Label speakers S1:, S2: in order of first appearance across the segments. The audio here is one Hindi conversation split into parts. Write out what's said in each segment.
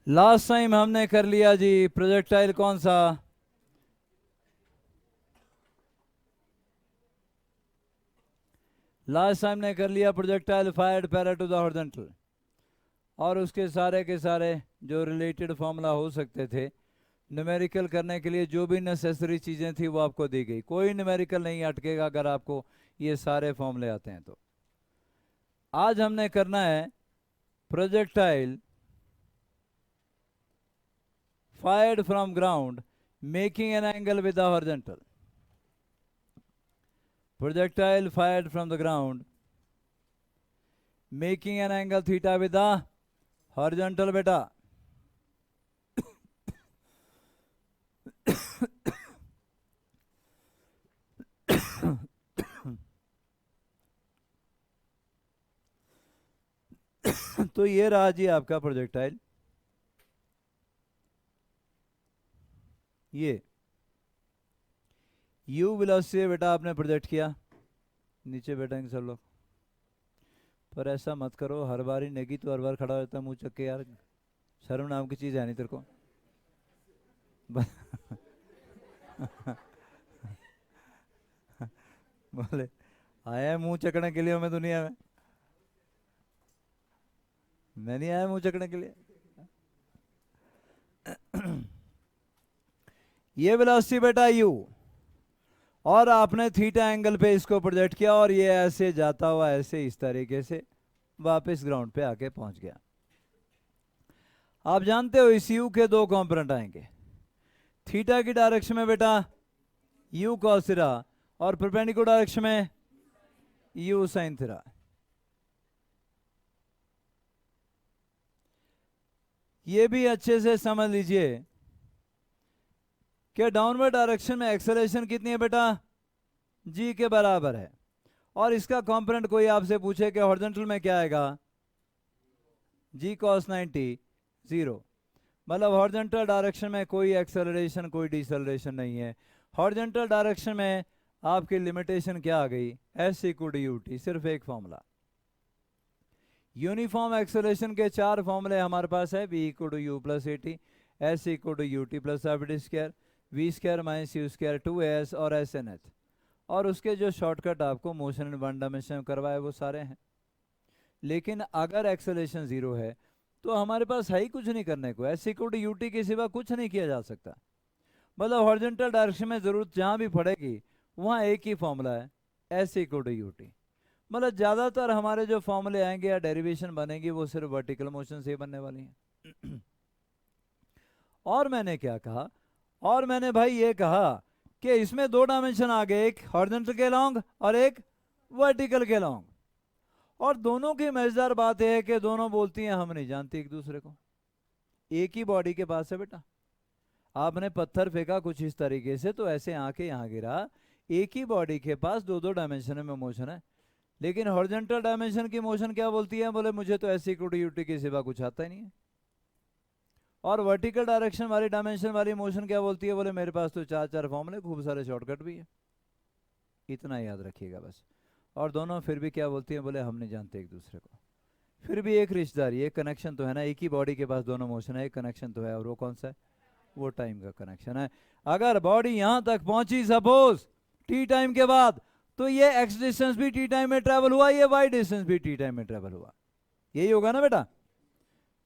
S1: लास्ट टाइम हमने कर लिया जी प्रोजेक्टाइल कौन सा? लास्ट टाइम ने कर लिया projectile fired parallel to the horizontal, और उसके सारे के सारे जो रिलेटेड फॉर्मूला हो सकते थे न्यूमेरिकल करने के लिए, जो भी नेसेसरी चीज़ें थी वो आपको दी गई। कोई न्यूमेरिकल नहीं अटकेगा अगर आपको ये सारे फॉर्मूले आते हैं तो। आज हमने करना है projectile fired from ground making an angle with the horizontal. Projectile fired from the ground making an angle theta with the horizontal beta. तो ये रहा जी आपका प्रोजेक्टाइल। ये u वेलोसिटी बेटा आपने प्रोजेक्ट किया, नीचे बैठेंगे सब लोग, पर ऐसा मत करो हर बार ही नेगी तो हर बार खड़ा रहता मुंह चक्के यार, शर्म नाम की चीज है नहीं तेरे को। बोले आया है मुंह चकने के लिए मैं दुनिया में, मैं नहीं आया मुंह चकने के लिए। ये वेलोसिटी बेटा u, और आपने थीटा एंगल पे इसको प्रोजेक्ट किया, और ये ऐसे जाता हुआ ऐसे इस तरीके से वापस ग्राउंड पे आके पहुंच गया। आप जानते हो इस u के दो कंपोनेंट आएंगे, थीटा की डायरेक्शन में बेटा u cos थीटा, और परपेंडिकुलर डायरेक्शन में u sin थीटा। ये भी अच्छे से समझ लीजिए कि डाउनवर्ड डायरेक्शन में एक्सेलरेशन कितनी है बेटा, g के बराबर है, और इसका कंपोनेंट कोई आपसे पूछे कि हॉरिजॉन्टल में क्या आएगा, g cos 90 0, मतलब हॉरिजॉन्टल डायरेक्शन में कोई एक्सेलरेशन कोई डिसेलरेशन नहीं है। हॉरिजॉन्टल डायरेक्शन में आपकी लिमिटेशन क्या आ गई, s इक्वल टू ut, सिर्फ एक फॉर्मूला। यूनिफॉर्म एक्सेलरेशन के चार फॉर्मूले हमारे पास है, v equal to u plus a t, s equal to u t plus f d square, v square minus u square 2as और एस एन एच, और उसके जो शॉर्टकट आपको मोशन इन वन डायमेंशन में करवाए वो सारे हैं। लेकिन अगर एक्सेलरेशन जीरो है तो हमारे पास है ही कुछ नहीं करने को, s equal to u t के सिवा कुछ नहीं किया जा सकता। मतलब हॉरिजॉन्टल डायरेक्शन में जरूरत जहां भी पड़ेगी वहां एक ही फॉर्मूला है, s equal to u t. मतलब ज्यादातर हमारे जो फॉर्मूले आएंगे या डेरिवेशन बनेगी वो सिर्फ वर्टिकल मोशन से बनने वाली हैं। और मैंने क्या कहा, और मैंने भाई ये कहा कि इसमें दो डायमेंशन आ गए, एक हॉरिजॉन्टल के लॉन्ग और एक वर्टिकल के लॉन्ग, और दोनों की मजेदार बात यह है कि दोनों बोलती हैं हम नहीं जानती एक दूसरे को। एक ही बॉडी के पास है बेटा, आपने पत्थर फेंका कुछ इस तरीके से तो ऐसे आके यहाँ गिरा, एक ही बॉडी के पास दो दो डायमेंशन में मोशन है। लेकिन हॉरिजॉन्टल डायमेंशन की मोशन क्या बोलती है, बोले मुझे तो ऐसी यूटी के सिवा कुछ आता ही नहीं है। और वर्टिकल डायरेक्शन वाली डायमेंशन वाली मोशन क्या बोलती है, बोले मेरे पास तो चार चार फॉर्मूले खूब सारे शॉर्टकट भी है। इतना याद रखिएगा बस। और दोनों फिर भी क्या बोलती है, बोले हम नहीं जानते एक दूसरे को। फिर भी एक रिश्तेदारी, एक कनेक्शन तो है ना, एक ही बॉडी के पास दोनों मोशन है, एक कनेक्शन तो है, और वो कौन सा है, वो टाइम का कनेक्शन है। अगर बॉडी यहां तक पहुंची सपोज टी टाइम के बाद, तो ये एक्स डिस्टेंस भी टी टाइम में ट्रेवल हुआ, ये वाई डिस्टेंस भी टी टाइम में ट्रेवल हुआ, यही होगा ना बेटा।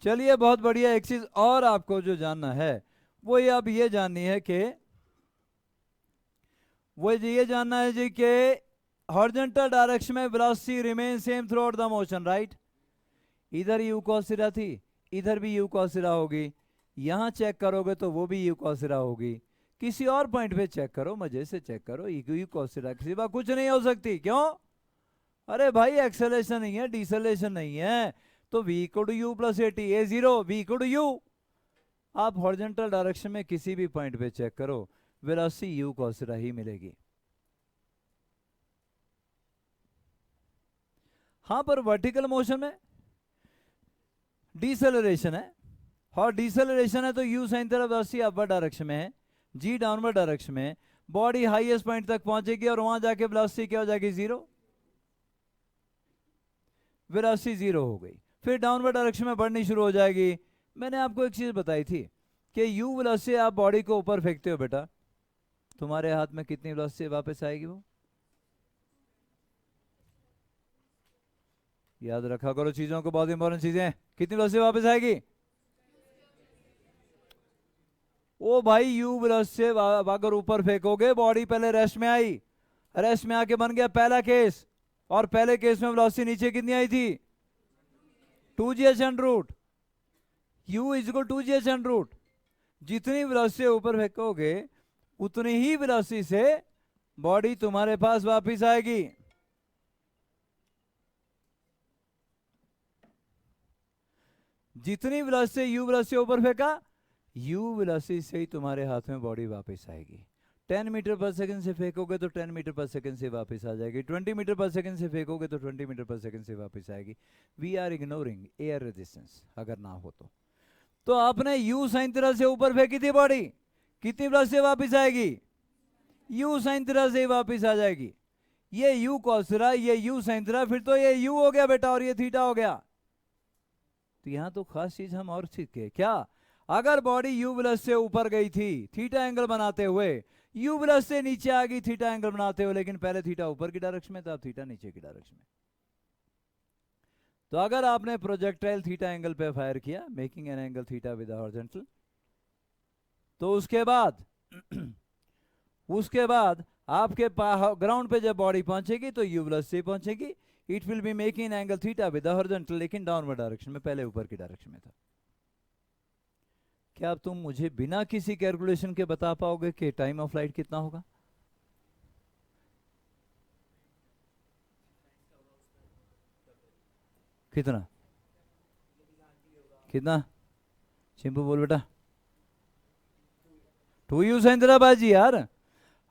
S1: चलिए बहुत बढ़िया। एक चीज और आपको जो जानना है वो ये अब ये जाननी है कि वो ये जानना है जी कि हॉरिजॉन्टल डायरेक्शन में velocity remain same through out the motion, right. इधर यू cos थीटा थी, इधर भी यू cos थीटा होगी, यहां चेक करोगे तो वो भी यू cos थीटा होगी, किसी और पॉइंट पे चेक करो, मजे से चेक करो, यू cos थीटा के सिवा कुछ नहीं हो सकती। क्यों, अरे भाई एक्सेलरेशन नहीं है, डिसेलेशन नहीं है, तो v equal to u plus a t, a zero v equal to u. आप हॉरिजॉन्टल डायरेक्शन में किसी भी पॉइंट पे चेक करो, वेलोसिटी यू cos थीटा ही मिलेगी। हाँ, पर वर्टिकल मोशन में डिसेलरेशन है, और डिसेलरेशन है तो u sin theta velocity upward direction में है, g डाउनवर्ड डायरेक्शन में, बॉडी हाईएस्ट पॉइंट तक पहुंचेगी और वहां जाके वेलोसिटी क्या हो जाएगी, जीरो, वेलोसिटी जीरो हो गई। फिर डाउनवर्ड डायरेक्शन में बढ़नी शुरू हो जाएगी, मैंने आपको एक चीज बताई थी कि यू वेलोसिटी आप बॉडी को ऊपर फेंकते हो बेटा, तुम्हारे हाथ में कितनी वेलोसिटी वापस आएगी? वो याद रखा करो चीजों को, बहुत इंपॉर्टेंट चीजें। कितनी वेलोसिटी वापस आएगी? ओ भाई, यू वेलोसिटी अगर ऊपर फेंकोगे, बॉडी पहले रेस्ट में आई, रेस्ट में आके बन गया पहला केस, और पहले केस में वेलोसिटी नीचे कितनी आई थी? 2g under root u is equal 2g under root. जितनी वेलोसिटी ऊपर फेंकोगे उतनी ही वेलोसिटी से बॉडी तुम्हारे पास वापस आएगी। जितनी वेलोसिटी यू वेलोसिटी ऊपर फेंका, यू वेलोसिटी से ही तुम्हारे हाथ में बॉडी वापस आएगी। 10 मीटर पर सेकंड से फेंकोगे तो 10 मीटर पर सेकंड से वापस आ जाएगी। 20 मीटर पर सेकंड से फेंकोगे तो 20 मीटर पर सेकंड से वापस आएगी। We are ignoring air resistance, अगर ना हो तो आपने यू साइन थीटा से ऊपर फेंकी थी बॉडी, कितनी वेलोसिटी वापस आएगी? यू साइन थीटा से वापस आ जाएगी। ये यू कॉस थीटा, ये यू साइन थीटा, फिर तो ये यू हो गया बेटा और ये थीटा हो गया। तो यहां तो खास चीज हम और सीखे क्या, अगर बॉडी यू वेलोसिटी से ऊपर गई थी थीटा एंगल बनाते हुए, यू वेलोसिटी से नीचे आ गई थीटा एंगल बनाते हुए, लेकिन पहले थीटा ऊपर की डायरेक्शन में था, अब थीटा नीचे की डायरेक्शन में। तो अगर आपने प्रोजेक्टाइल थीटा एंगल पे फायर किया, making an angle theta with horizontal, तो उसके बाद उसके बाद आपके ग्राउंड पे जब बॉडी पहुंचेगी तो यू वेलोसिटी पहुंचेगी, it will be making angle theta with horizontal, लेकिन डाउनवर्ड डायरेक्शन में, पहले ऊपर की डायरेक्शन में था। क्या अब तुम मुझे बिना किसी कैलकुलेशन के बता पाओगे कि टाइम ऑफ फ्लाइट कितना होगा? कितना कितना? चिंपू बोल बेटा। 2u साइन थीटा बाजी यार।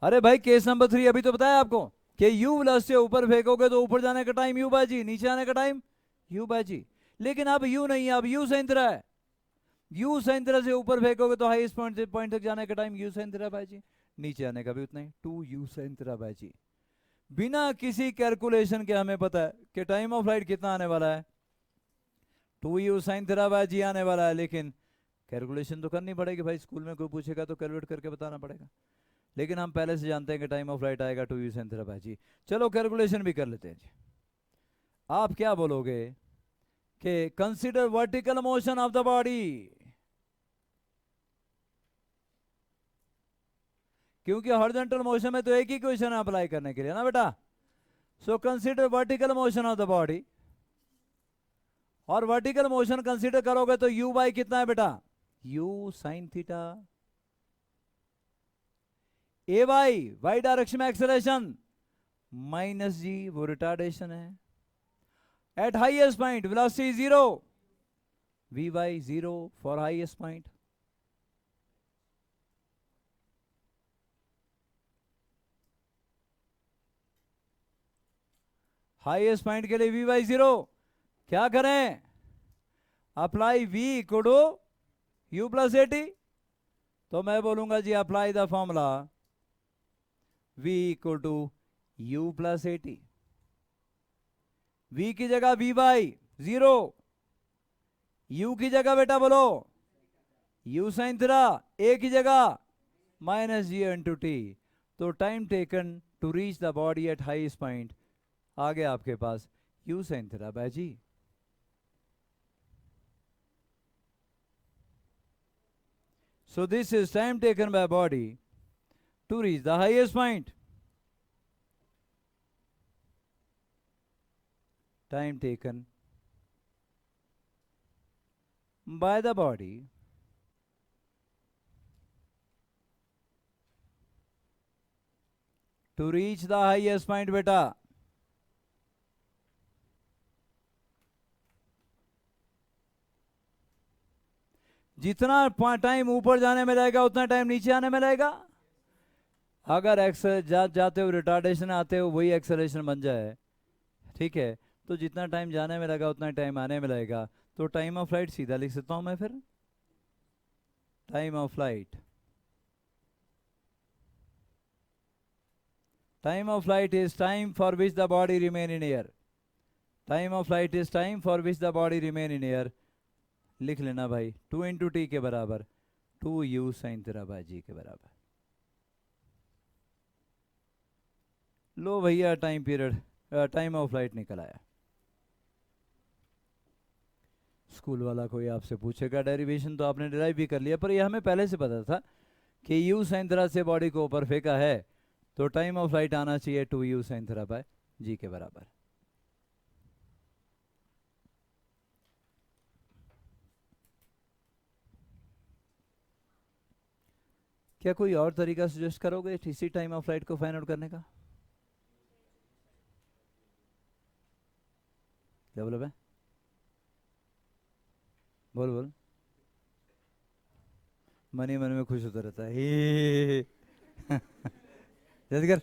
S1: अरे भाई, केस नंबर 3 अभी तो बताया आपको कि u वेलोसिटी से ऊपर फेंकोगे तो ऊपर जाने का टाइम u बाजी, नीचे आने का टाइम u बाजी। लेकिन अब u नहीं है, अब u साइन थीटा है। u साइन थीटा से ऊपर फेंकोगे तो हाईएस्ट पॉइंट तक जाने का टाइम u साइन थीटा बाजी, नीचे आने का भी उतना ही 2u साइन थीटा बाजी। बिना किसी कैलकुलेशन के हमें पता है कि टाइम ऑफ फ्लाइट कितना आने वाला है, 2u साइन थीटा बाजी आने वाला है। लेकिन कैलकुलेशन तो करनी पड़ेगी भाई, स्कूल में कोई पूछेगा तो कैलकुलेट करके बताना पड़ेगा। लेकिन हम पहले से जानते हैं कि टाइम ऑफ फ्लाइट आएगा 2u साइन थीटा बाजी। चलो कैलकुलेशन भी कर लेते हैं जी। आप क्या बोलोगे कि consider vertical motion of the body, क्योंकि हॉरिजॉन्टल मोशन में तो एक ही क्वेश्चन अप्लाई करने के लिए ना बेटा। So consider vertical motion of the body, और वर्टिकल मोशन कंसीडर करोगे तो u बाई कितना है बेटा? u sine theta. A y direction में एक्सेलरेशन माइनस जी, वो रिटार्डेशन है। At highest point velocity 0, v by 0 for highest point. Highest point के लिए v बाई 0 क्या करें? Apply v equal to u plus 80। तो मैं बोलूंगा जी apply the formula v equal to u plus 80। v की जगह v बाई 0, u की जगह बेटा बोलो u साइन थीटा, a की जगह माइनस जी इंटू टी। तो time taken to reach the body at highest point आ गया आपके पास u sine theta by g. So this is time taken by body to reach the highest point. Time taken by the body to reach the highest point बेटा। जितना टाइम ऊपर जाने में लगेगा उतना टाइम नीचे आने में लगेगा। अगर जाते हुए रिटार्डेशन आते हुए वही एक्सेलरेशन बन जाए, ठीक है, तो जितना टाइम जाने में लगा उतना टाइम आने में लगेगा। तो टाइम ऑफ फ्लाइट सीधा लिख सकता हूं मैं फिर, time of flight, time of flight is time for which the body remain in air. Time of flight is time for which the body remain in air. लिख लेना भाई 2 इंटू टी के बराबर 2 u sine theta by g के बराबर। लो भैया time period time of flight निकल आया। स्कूल वाला कोई आपसे पूछेगा डेरिवेशन तो आपने डिराइव भी कर लिया, पर ये हमें पहले से पता था कि यू साइन थीटा से बॉडी को ऊपर फेंका है तो टाइम ऑफ फ्लाइट आना चाहिए 2 u sine theta by g के बराबर। क्या कोई और तरीका सजेस्ट करोगे इसी टाइम ऑफ फ्लाइट को फाइंड आउट करने का? क्या बोला भाई? बोल बोल। मन ही मन में खुश होता रहता है जल्दी कर।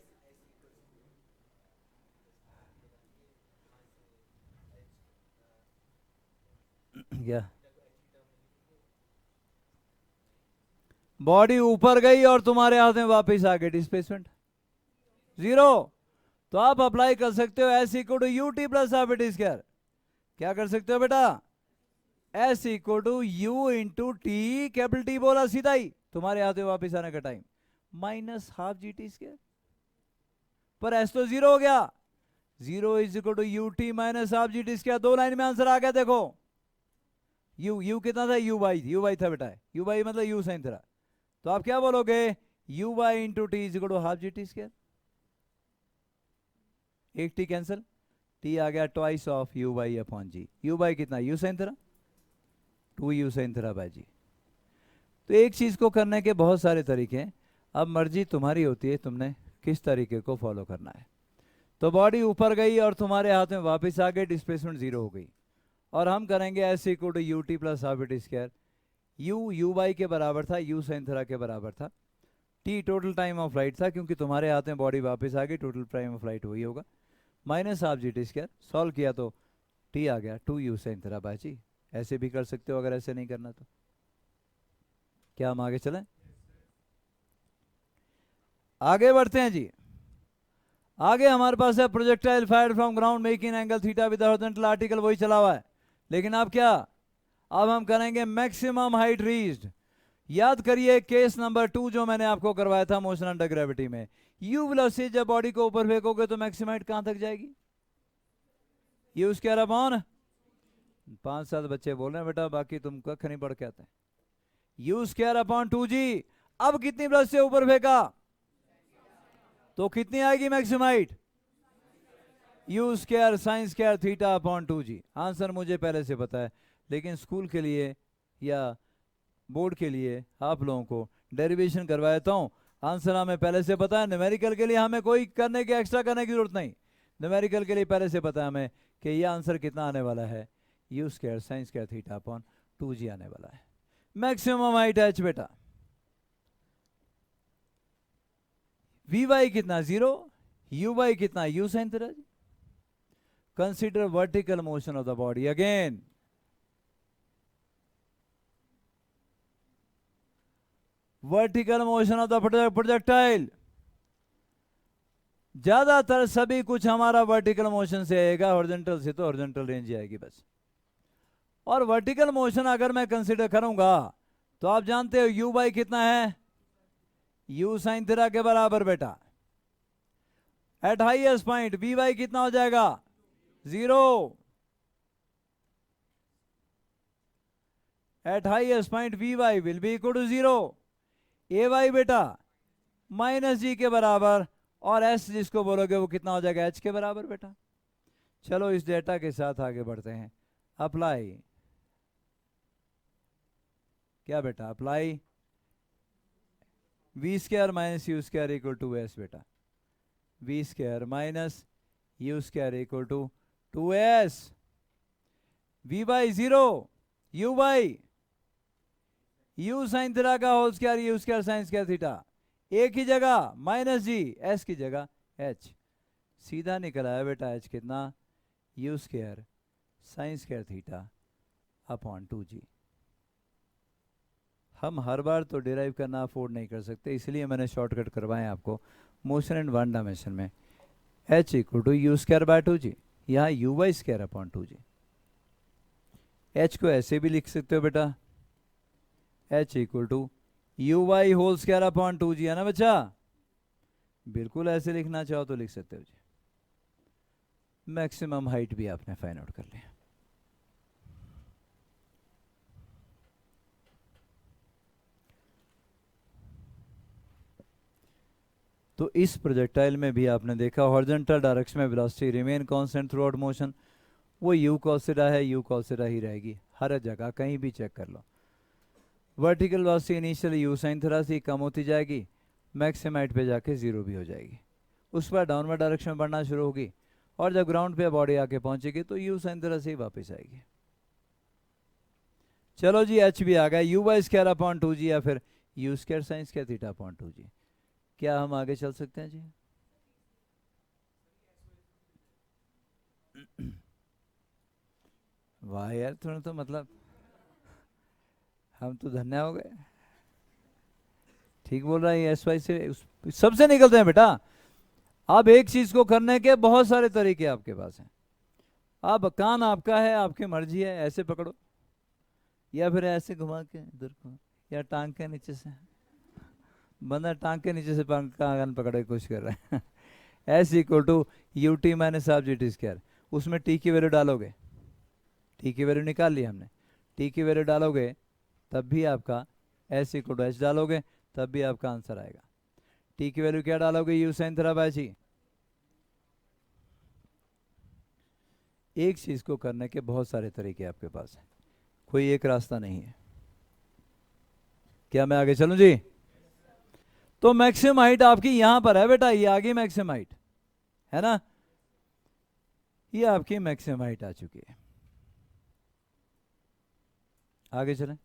S1: क्या बॉडी ऊपर गई और तुम्हारे हाथ में वापस आ गई, डिस्प्लेसमेंट 0। तो आप अप्लाई कर सकते हो s equal to u t plus half t square. क्या कर सकते हो बेटा? S equal to u into t, capital t बोला सीधा ही, तुम्हारे हाथ में वापस आने का time minus half g t square. पर एस तो 0 हो गया, 0 is equal to u t minus half g t square. 2 line में आंसर आ गया। देखो यू कितना था? यू बाई था बेटा, यू बाई मतलब यू साइन थीटा। तो आप क्या बोलोगे? U by into t is equal to half g t square. एक टी कैंसिल, टी आ गया twice of u by upon g. U by कितना? U sine theta, 2 u sine theta by g. तो एक चीज को करने के बहुत सारे तरीके हैं, अब मर्जी तुम्हारी होती है तुमने किस तरीके को फॉलो करना है। तो बॉडी ऊपर गई और तुम्हारे हाथ में वापस आ गई, डिस्प्लेसमेंट 0 हो गई। और हम करेंगे s equal to u t plus half t square. U y के बराबर था, यू साइन थीटा के बराबर था। T total time of flight था, क्योंकि तुम्हारे हाथ में बॉडी वापस आ गई, टोटल टाइम ऑफ फ्लाइट वही होगा, minus half g t square. Solve किया तो टी आ गया 2 यू साइन थीटा बाय जी। ऐसे भी कर सकते हो अगर ऐसे नहीं करना तो। क्या हम आगे चलें? आगे बढ़ते हैं जी। आगे हमारे पास है projectile fired from ground making angle theta with horizontal article, वही चला हुआ है। लेकिन अब क्या? अब हम करेंगे मैक्सिमम हाइट रीच्ड। याद करिए केस नंबर 2 जो मैंने आपको करवाया था मोशन अंडर ग्रेविटी में। यू वेलोसिटी जब बॉडी को ऊपर फेंकोगे तो मैक्सिमम हाइट कहां तक जाएगी? यू स्क्वायर अपॉन, 5-7 बच्चे बोल रहे हैं बेटा, बाकी तुम कख नहीं पढ़ के आते हैं। You square upon 2g। अब कितनी वेलोसिटी से ऊपर फेंका तो कितनी आएगी maximum height? You square sine square theta upon 2g। Answer मुझे पहले से पता है, लेकिन स्कूल के लिए या बोर्ड के लिए आप लोगों को डेरिवेशन करवा देता हूँ। आंसर हमें पहले से पता है, न्यूमेरिकल के लिए हमें कोई करने के एक्स्ट्रा करने की जरूरत नहीं। न्यूमेरिकल के लिए पहले से पता है हमें कि ये आंसर कितना आने वाला है, you square sine square theta upon 2g आने वाला है। मैक्सिमम हाइट h बेटा, वी वाई कितना 0, यू वाई कितना u sine theta. Consider vertical motion of the body again. Vertical motion of the projectile, ज्यादातर सभी कुछ हमारा वर्टिकल मोशन से आएगा, हॉरिजॉन्टल से तो हॉरिजॉन्टल रेंज आएगी बस। और वर्टिकल मोशन अगर मैं कंसीडर करूंगा तो आप जानते हो यू बाई कितना है? यू साइन थीटा के बराबर बेटा। At highest point v y कितना हो जाएगा? 0। At highest point v y will be equal to 0। A y बेटा माइनस जी के बराबर, और एस जिसको बोलोगे वो कितना हो जाएगा? एच के बराबर बेटा। चलो इस डेटा के साथ आगे बढ़ते हैं। अप्लाई, क्या बेटा? Apply v square minus u square equal to s बेटा। V square minus u square equal to 2s। V by 0, u by u sine theta का whole square, u square sine square theta, एक ही जगह माइनस जी, एस की जगह एच। सीधा निकल आया बेटा एच कितना? You square sine square theta upon 2g। हम हर बार तो डिराइव करना अफोर्ड नहीं कर सकते, इसलिए मैंने शॉर्टकट करवाए आपको मोशन एंड 1 डायमेंशन में। h equal to u square by 2g, यहाँ u y square upon 2g। H को ऐसे भी लिख सकते हो बेटा, h equal to u y whole square upon 2g, है ना बच्चा? बिल्कुल ऐसे लिखना चाहो तो लिख सकते हो जी। मैक्सिमम हाइट भी आपने फाइंड आउट कर लिया। तो इस प्रोजेक्टाइल में भी आपने देखा हॉरिजॉन्टल डायरेक्शन में velocity remain constant through out motion, वो यू कॉसिडा है, यू कॉसिडा ही रहेगी हर जगह, कहीं भी चेक कर लो। Vertical velocity initially u sine theta से कम होती जाएगी, मैक्सिमम हाइट पे जाके जीरो भी हो जाएगी, उस पर डाउनवर्ड डायरेक्शन में बढ़ना शुरू होगी, और जब ग्राउंड पे बॉडी आके पहुंचेगी तो यू साइन थीटा से ही वापस आएगी। चलो जी, एच भी आ गया, you y square upon 2g या फिर you square sine square theta upon 2g। क्या हम आगे चल सकते हैं जी? वाह यार, थोड़ा तो मतलब हम तो धन्य हो गए। ठीक बोल रहा है, एस वाई से सबसे निकलते हैं बेटा। अब एक चीज को करने के बहुत सारे तरीके आपके पास हैं। अब कान आपका है, आपकी मर्जी है, ऐसे पकड़ो या फिर ऐसे घुमा के इधर को, या टांग के नीचे से, बंदा टांग के नीचे से कान पकड़ने की कोशिश कर रहा है। S equal to u t minus half g t square, उसमें टी की वैल्यू डालोगे, टी की वैल्यू निकाल ली हमने, टी की वैल्यू डालोगे तब भी आपका एस इक्वल टू एच डालोगे तब भी आपका आंसर आएगा। टी की वैल्यू क्या डालोगे? यू साइन थीटा बाय जी। एक चीज को करने के बहुत सारे तरीके आपके पास हैं, कोई एक रास्ता नहीं है। क्या मैं आगे चलूं जी? तो मैक्सिमम हाइट आपकी यहां पर है बेटा, ये आ गई मैक्सिमम हाइट, है ना? ये आपकी मैक्सिमम हाइट आ चुकी है। आगे चलें,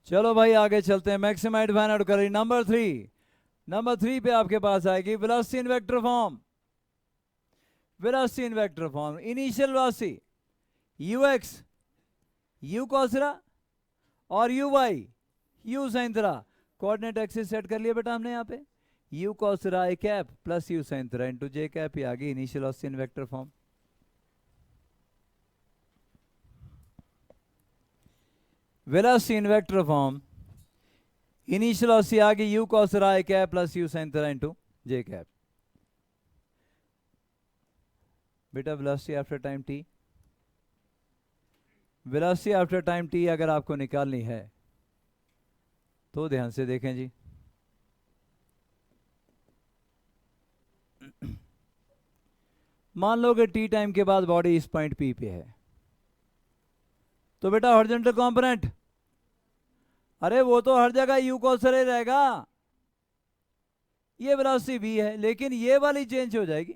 S1: चलो भाई आगे चलते हैं। मैक्सिमम हाइट फाइंड आउट करें। नंबर 3 पे आपके पास आएगी velocity in vector form. Velocity in vector form, initial velocity u x u cos theta और u y u sine theta, coordinate axis set कर लिया बेटा हमने यहाँ पे, u cos theta i cap plus u sine theta into j cap, ये आ गई initial velocity in vector form. Velocity in vector form, initial velocity आ गई u cos theta i cap plus u sine theta into j cap. बेटा velocity after time t, velocity after time t अगर आपको निकालनी है तो ध्यान से देखें जी। मान लो कि टी टाइम के बाद बॉडी इस पॉइंट पी पे है, तो बेटा हॉरिजॉन्टल कंपोनेंट, अरे वो तो हर जगह यू कॉसर ही रहेगा, ये वेलोसिटी वी है, लेकिन ये वाली चेंज हो जाएगी।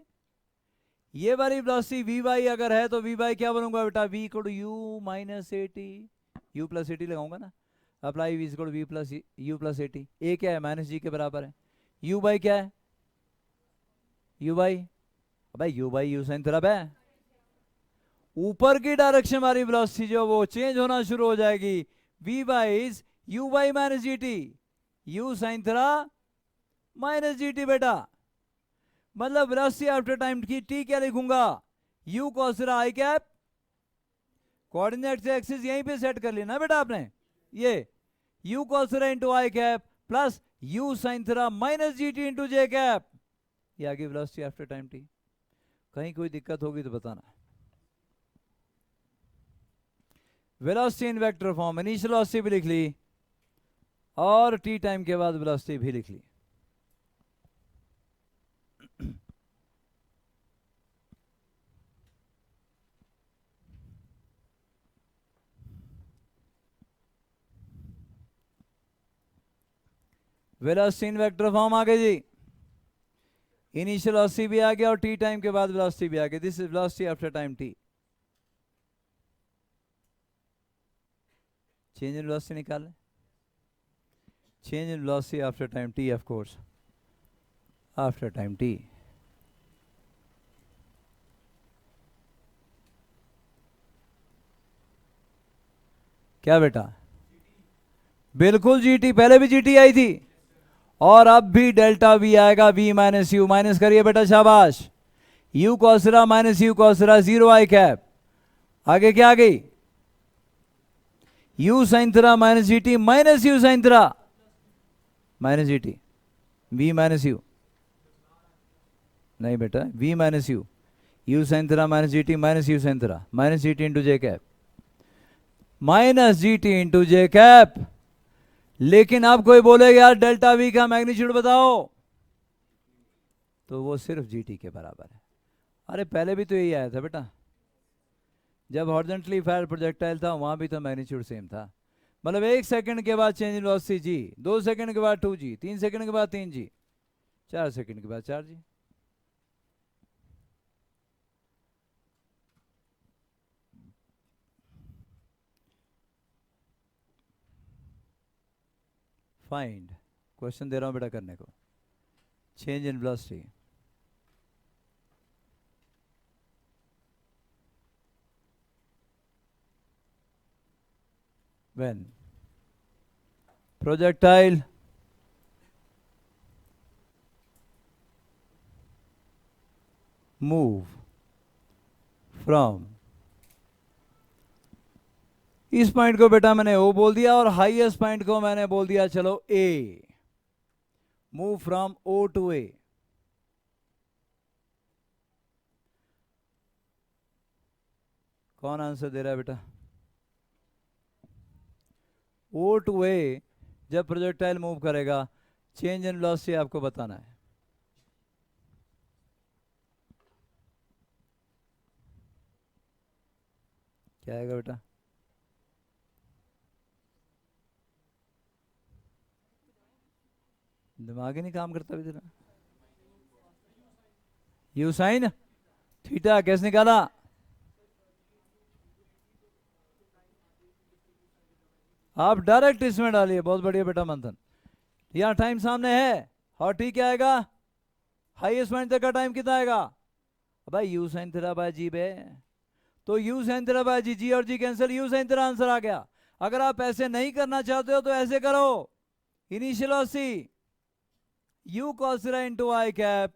S1: ये वाली वेलोसिटी वी वाई अगर है तो वी वाई क्या बनूंगा बेटा? V equal u minus a t, u plus a t लगाऊंगा ना, apply v equal v plus u plus a t. A क्या है? माइनस जी के बराबर है। यू बाई क्या है? यू बाई, भाई you by u sine theta है। ऊपर की डायरेक्शन वाली वेलोसिटी जो वो चेंज होना शुरू हो जाएगी, v y is u y minus g t, u sine theta minus g t बेटा। मतलब वेलोसिटी आफ्टर टाइम की टी क्या लिखूंगा? U cos theta i cap, coordinate से एक्सिस यहीं पे सेट कर लेना बेटा आपने, ये u cos theta into i cap plus u sine theta minus g t into j cap, ये आगे वेलोसिटी आफ्टर टाइम टी। कहीं कोई दिक्कत होगी तो बताना। Velocity in vector form, initial velocity भी लिख ली और टी टाइम के बाद वेलोसिटी भी लिख ली। वेलोसिटी इन वेक्टर फॉर्म आ गई जी, इनिशियल वेलोसिटी भी आ गया और टी टाइम के बाद वेलोसिटी भी आ गई। This is velocity after time t. Change in velocity निकालें, change in velocity after time t, of course after time t. क्या बेटा? बिल्कुल जीटी, पहले भी जीटी आई थी और अब भी डेल्टा वी आएगा, वी माइनस यू, माइनस करिए बेटा शाबाश, u cos theta minus u cos theta zero i cap, आगे क्या आ गई, u sine theta minus g t minus u sine theta minus g t, v minus u, नहीं बेटा v minus u, u sine theta minus g t minus u sine theta minus g t into j cap, minus g t into j cap. लेकिन अब कोई बोलेगा यार डेल्टा v का मैग्नीट्यूड बताओ, तो वो सिर्फ जी टी के बराबर है। अरे पहले भी तो यही आया था बेटा, जब हॉरिजॉन्टली फायर प्रोजेक्टाइल था वहां भी तो मैग्नीट्यूड सेम था। मतलब 1 सेकंड के बाद change in velocity g, 2 second के बाद 2g, 3 सेकंड के बाद 3g, 4 सेकंड के बाद 4g। फाइंड, क्वेश्चन दे रहा हूं बेटा करने को, change in velocity when projectile move from, इस पॉइंट को बेटा मैंने ओ बोल दिया और हाईएस्ट पॉइंट को मैंने बोल दिया चलो ए, मूव फ्रॉम ओ टू ए। कौन आंसर दे रहा है बेटा, ओ टू ए जब प्रोजेक्टाइल मूव करेगा चेंज इन वेलोसिटी आपको बताना है। क्या आएगा बेटा, दिमाग ही नहीं काम करता भी तेरा। यू साइन थीटा कैसे निकाला, आप डायरेक्ट इसमें डालिए, बहुत बढ़िया बेटा मंथन। यहाँ टाइम सामने है और टी क्या आएगा, हाईएस्ट पॉइंट तक का टाइम कितना आएगा भाई, u sine theta by g बे, तो u sine theta by g, g और g cancel, u sine theta answer आ गया। अगर आप ऐसे नहीं करना चाहते हो तो ऐसे करो, initial velocity you cos theta into i cap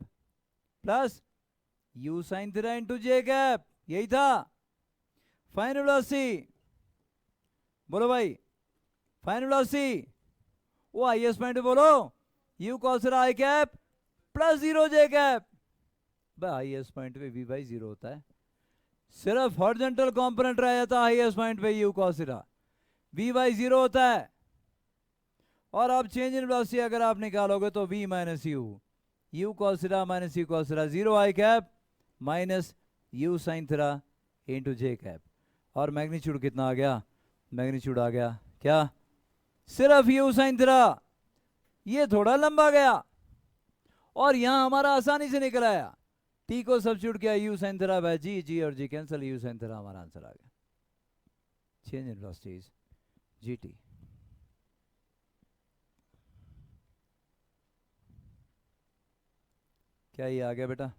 S1: plus u sine theta into j cap, यही था। फाइनल वेलोसिटी बोलो भाई, फाइनल वेलोसिटी वो हाईएस्ट पॉइंट पे बोलो, you cos theta i cap plus 0 J cap. भाई हाईएस्ट पॉइंट पे v बाई 0 होता है, सिर्फ हॉरिजॉन्टल कंपोनेंट रह जाता है हाईएस्ट पॉइंट पे you cos theta, v by 0 होता है। और अब चेंज इन वेलोसिटी अगर आप निकालोगे तो v minus you cos theta minus you cos theta 0 I cap minus u sine theta into j cap. और मैग्नीट्यूड कितना आ गया, मैग्नीट्यूड आ गया क्या, सिर्फ यू साइन थीटा। ये थोड़ा लंबा गया और यहां हमारा आसानी से निकल आया, टी को सब्स्टिट्यूट किया you sine theta by g, g और g cancel, u sine theta हमारा आंसर आ गया। Change in velocity is GT. क्या ये आ गया बेटा,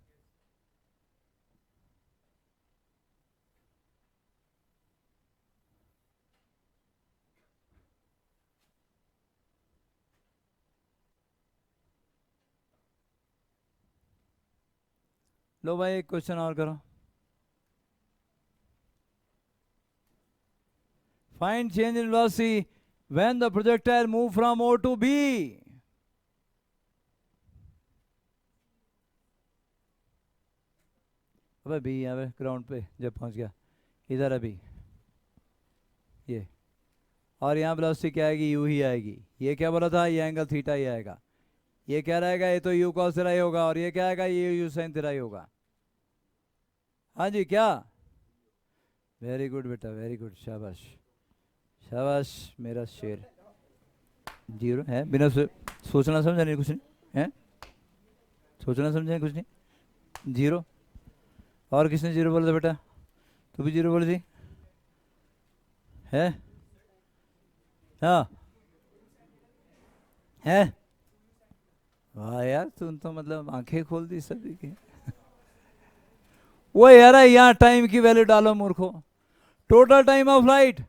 S1: लो भाई एक क्वेश्चन और करो। Find change in velocity when the projectile move from O to B. अबे बी यहाँ पे ग्राउंड पे जब पहुंच गया, इधर अभी ये, और यहाँ वेलोसिटी क्या आएगी, यू ही आएगी। ये क्या बोला था, ये एंगल थीटा ही आएगा। ये क्या रहेगा, ये तो यू कॉस थीटा ही होगा, और ये क्या आएगा, ये यू साइन थीटा ही होगा। हाँ जी क्या, वेरी गुड बेटा वेरी गुड, शाबाश शाबाश मेरा शेर। 0 है, बिना सोचना समझा नहीं कुछ नहीं है, सोचना समझा कुछ नहीं, 0। और किसने 0 बोला था बेटा, तू भी 0 बोली थी है, हाँ है, वाह यार तुम तो मतलब आंखें खोल दी सभी की। वो यार यहाँ टाइम की वैल्यू डालो मूर्खो, total time of flight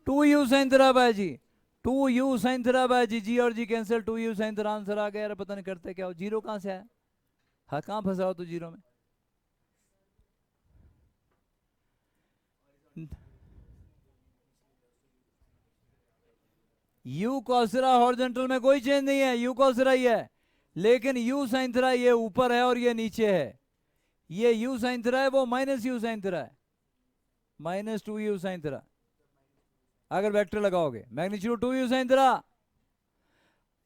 S1: 2u sine theta by g, 2u sine theta by g, g और g cancel, 2u sine theta answer आ गया। यार पता नहीं करते क्या हो, 0 कहाँ से आया, हाँ कहाँ फंसा हो तो 0 में। u कॉसरा हॉरिजॉन्टल में कोई चेंज नहीं है, u कॉसरा ही है, लेकिन u साइन थीटा ये ऊपर है और ये नीचे है। ये u साइन थीटा है, वो माइनस u साइन थीटा है, -2u साइन थीटा। अगर वेक्टर लगाओगे मैग्नीट्यूड 2u साइन थीटा।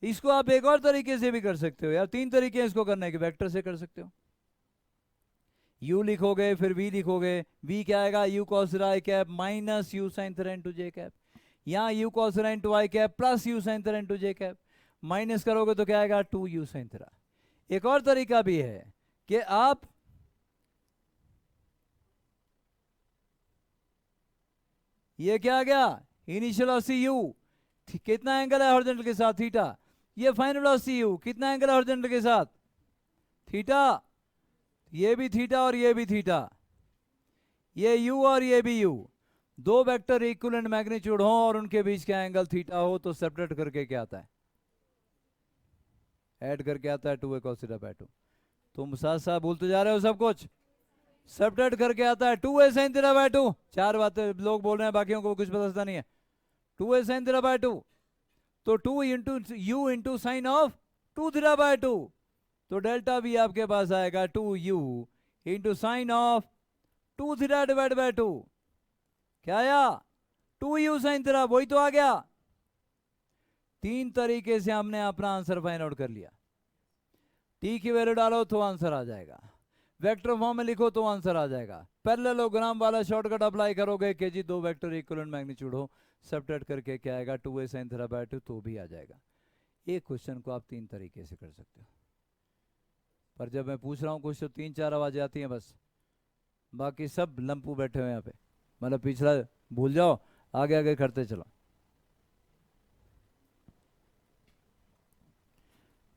S1: इसको आप एक और तरीके से भी कर सकते हो यार, 3 तरीके हैं इसको करने के, वेक्टर से कर सकते हो। u लिखोगे फिर v लिखोगे, v क्या आएगा, u cos i cap minus u sin theta into j cap. यहाँ u cos i into i cap plus u sin theta into j cap, minus करोगे तो क्या आएगा 2u sin थीटा। एक और तरीका भी है कि आप ये क्या आ गया, इनिशियल वेलोसिटी u, कितना एंगल है हॉरिजॉन्टल के साथ, थीटा। ये फाइनल वेलोसिटी u, कितना एंगल है हॉरिजॉन्टल के साथ, थीटा। ये भी थीटा और ये भी थीटा, ये u और ये भी u। दो वेक्टर इक्विवेलेंट मैग्नीट्यूड हो और उनके बीच का एंगल थीटा हो तो सेपरेट करके क्या आता है, ऐड करके आता है 2a cos थीटा बाय 2। तुम साथ साथ बोलते जा रहे हो सब कुछ, सेपरेट करके आता है 2a sin थीटा बाय 2। 4 बातें लोग बोल रहे हैं, बाकियों को कुछ पता नहीं है। 2a sin थीटा बाय 2, तो 2 into u into sine of 2 theta bye 2, तो डेल्टा भी आपके पास आएगा 2u into sine of 2 theta divide bye 2। क्या आया, 2u साइन थीटा, वही तो आ गया। 3 तरीके से हमने अपना आंसर फाइंड आउट कर लिया। t की वैल्यू डालो तो आंसर आ जाएगा, वेक्टर फॉर्म में लिखो तो आंसर आ जाएगा, पैरेललोग्राम वाला शॉर्टकट अप्लाई करोगे कि जी दो वेक्टर इक्विवेलेंट मैग्नीट्यूड हो, सब्ट्रैक्ट करके क्या आएगा 2a sin थीटा बाय 2, तो भी आ जाएगा। एक क्वेश्चन को आप 3 तरीके से कर सकते हो, पर जब मैं पूछ रहा हूँ कुछ तो 3-4 आवाजें आती हैं बस, बाकी सब लंपू बैठे हुए यहाँ पे, मतलब पिछला भूल जाओ, आगे आगे करते चलो।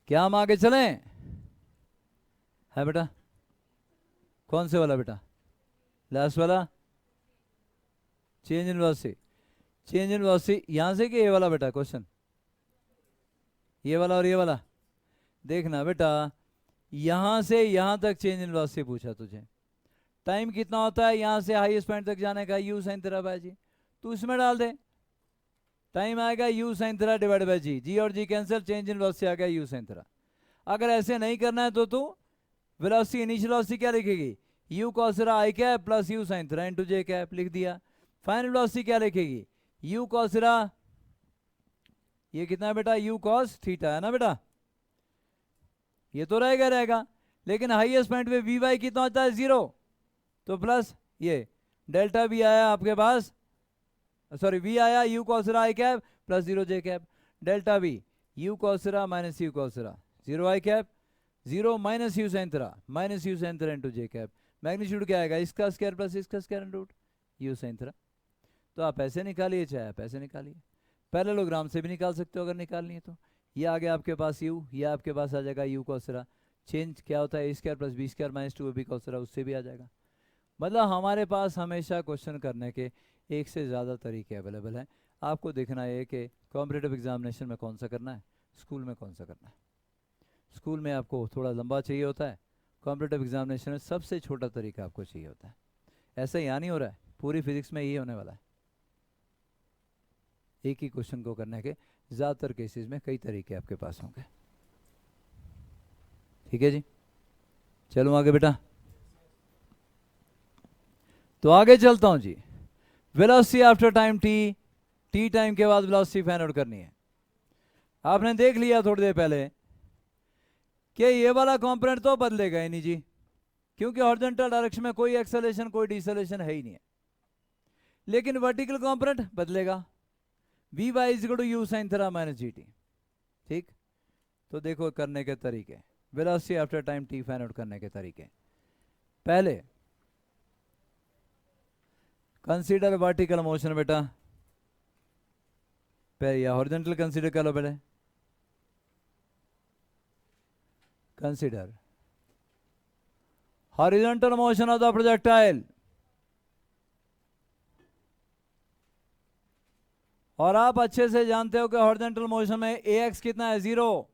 S1: क्या हम आगे चलें, है बेटा, कौन से वाला बेटा, लास्ट वाला, change in velocity. Change in velocity यहाँ से कि ये वाला बेटा क्वेश्चन, ये वाला और ये वाला, देखना बेटा यहाँ से यहाँ तक चेंज इन वेलोसिटी पूछा तुझे, टाइम कितना होता है यहाँ से हाईएस्ट पॉइंट तक जाने का, u sin theta by g, तू इसमें डाल दे, टाइम आएगा u sin theta divide by g, g और g cancel, change in velocity आ गया u sin थीटा। अगर ऐसे नहीं करना है तो तू वेलोसिटी इनिशियल वेलोसिटी क्या लिखेगी, u cos theta i cap plus u sin theta into j cap लिख दिया। फाइनल वेलोसिटी क्या लिखेगी, u cos थीटा, ये कितना है बेटा, u cos थीटा है ना बेटा, ये तो रहेगा, लेकिन हाईएस्ट पॉइंट पे vy कितना होता है 0, तो प्लस ये डेल्टा भी आया आपके पास, सॉरी v आया u cos theta i cap plus 0 j cap, delta v u cos theta minus u cos theta 0 i cap 0 minus u sin theta minus u sin theta into j cap, magnitude क्या आएगा, इसका स्क्वायर प्लस इसका square root u sin theta. तो आप ऐसे निकालिए चाहे आप ऐसे निकालिए, पैरेललोग्राम से भी निकाल सकते हो अगर निकालनी है तो। ये आ गया आपके पास u, ये आपके पास आ जाएगा u cos थीटा, चेंज क्या होता है a square plus b square minus 2ab cos theta, उससे भी आ जाएगा। मतलब हमारे पास हमेशा क्वेश्चन करने के एक से ज़्यादा तरीके अवेलेबल हैं। आपको देखना है कि कॉम्पिटिटिव एग्जामिनेशन में कौन सा करना है, स्कूल में कौन सा करना है। स्कूल में आपको थोड़ा लंबा चाहिए होता है, कॉम्पिटिटिव एग्जामिनेशन में सबसे छोटा तरीका आपको चाहिए होता है। ऐसा यहाँ नहीं हो रहा है, पूरी फिजिक्स में यही होने वाला है, एक ही क्वेश्चन को करने के ज़्यादातर केसेस में कई तरीके आपके पास होंगे। ठीक है जी, चलो आगे बेटा, तो आगे चलता हूं जी। Velocity after time t time के बाद वेलोसिटी फाइंड आउट करनी है। आपने देख लिया थोड़ी देर पहले कि ये वाला कंपोनेंट तो बदलेगा ही नहीं जी, क्योंकि हॉरिजॉन्टल डायरेक्शन में कोई एक्सेलरेशन कोई डिसेलेरेशन है ही नहीं है, लेकिन वर्टिकल कंपोनेंट बदलेगा, v y is equal to u sine theta minus g t. ठीक, तो देखो करने के तरीके, velocity after time t find out करने के तरीके। पहले कंसीडर वर्टिकल मोशन बेटा, पहले या हॉरिजॉन्टल कंसीडर कर लो पहले, consider horizontal motion of the projectile. और आप अच्छे से जानते हो कि हॉरिजॉन्टल मोशन में ax कितना है 0,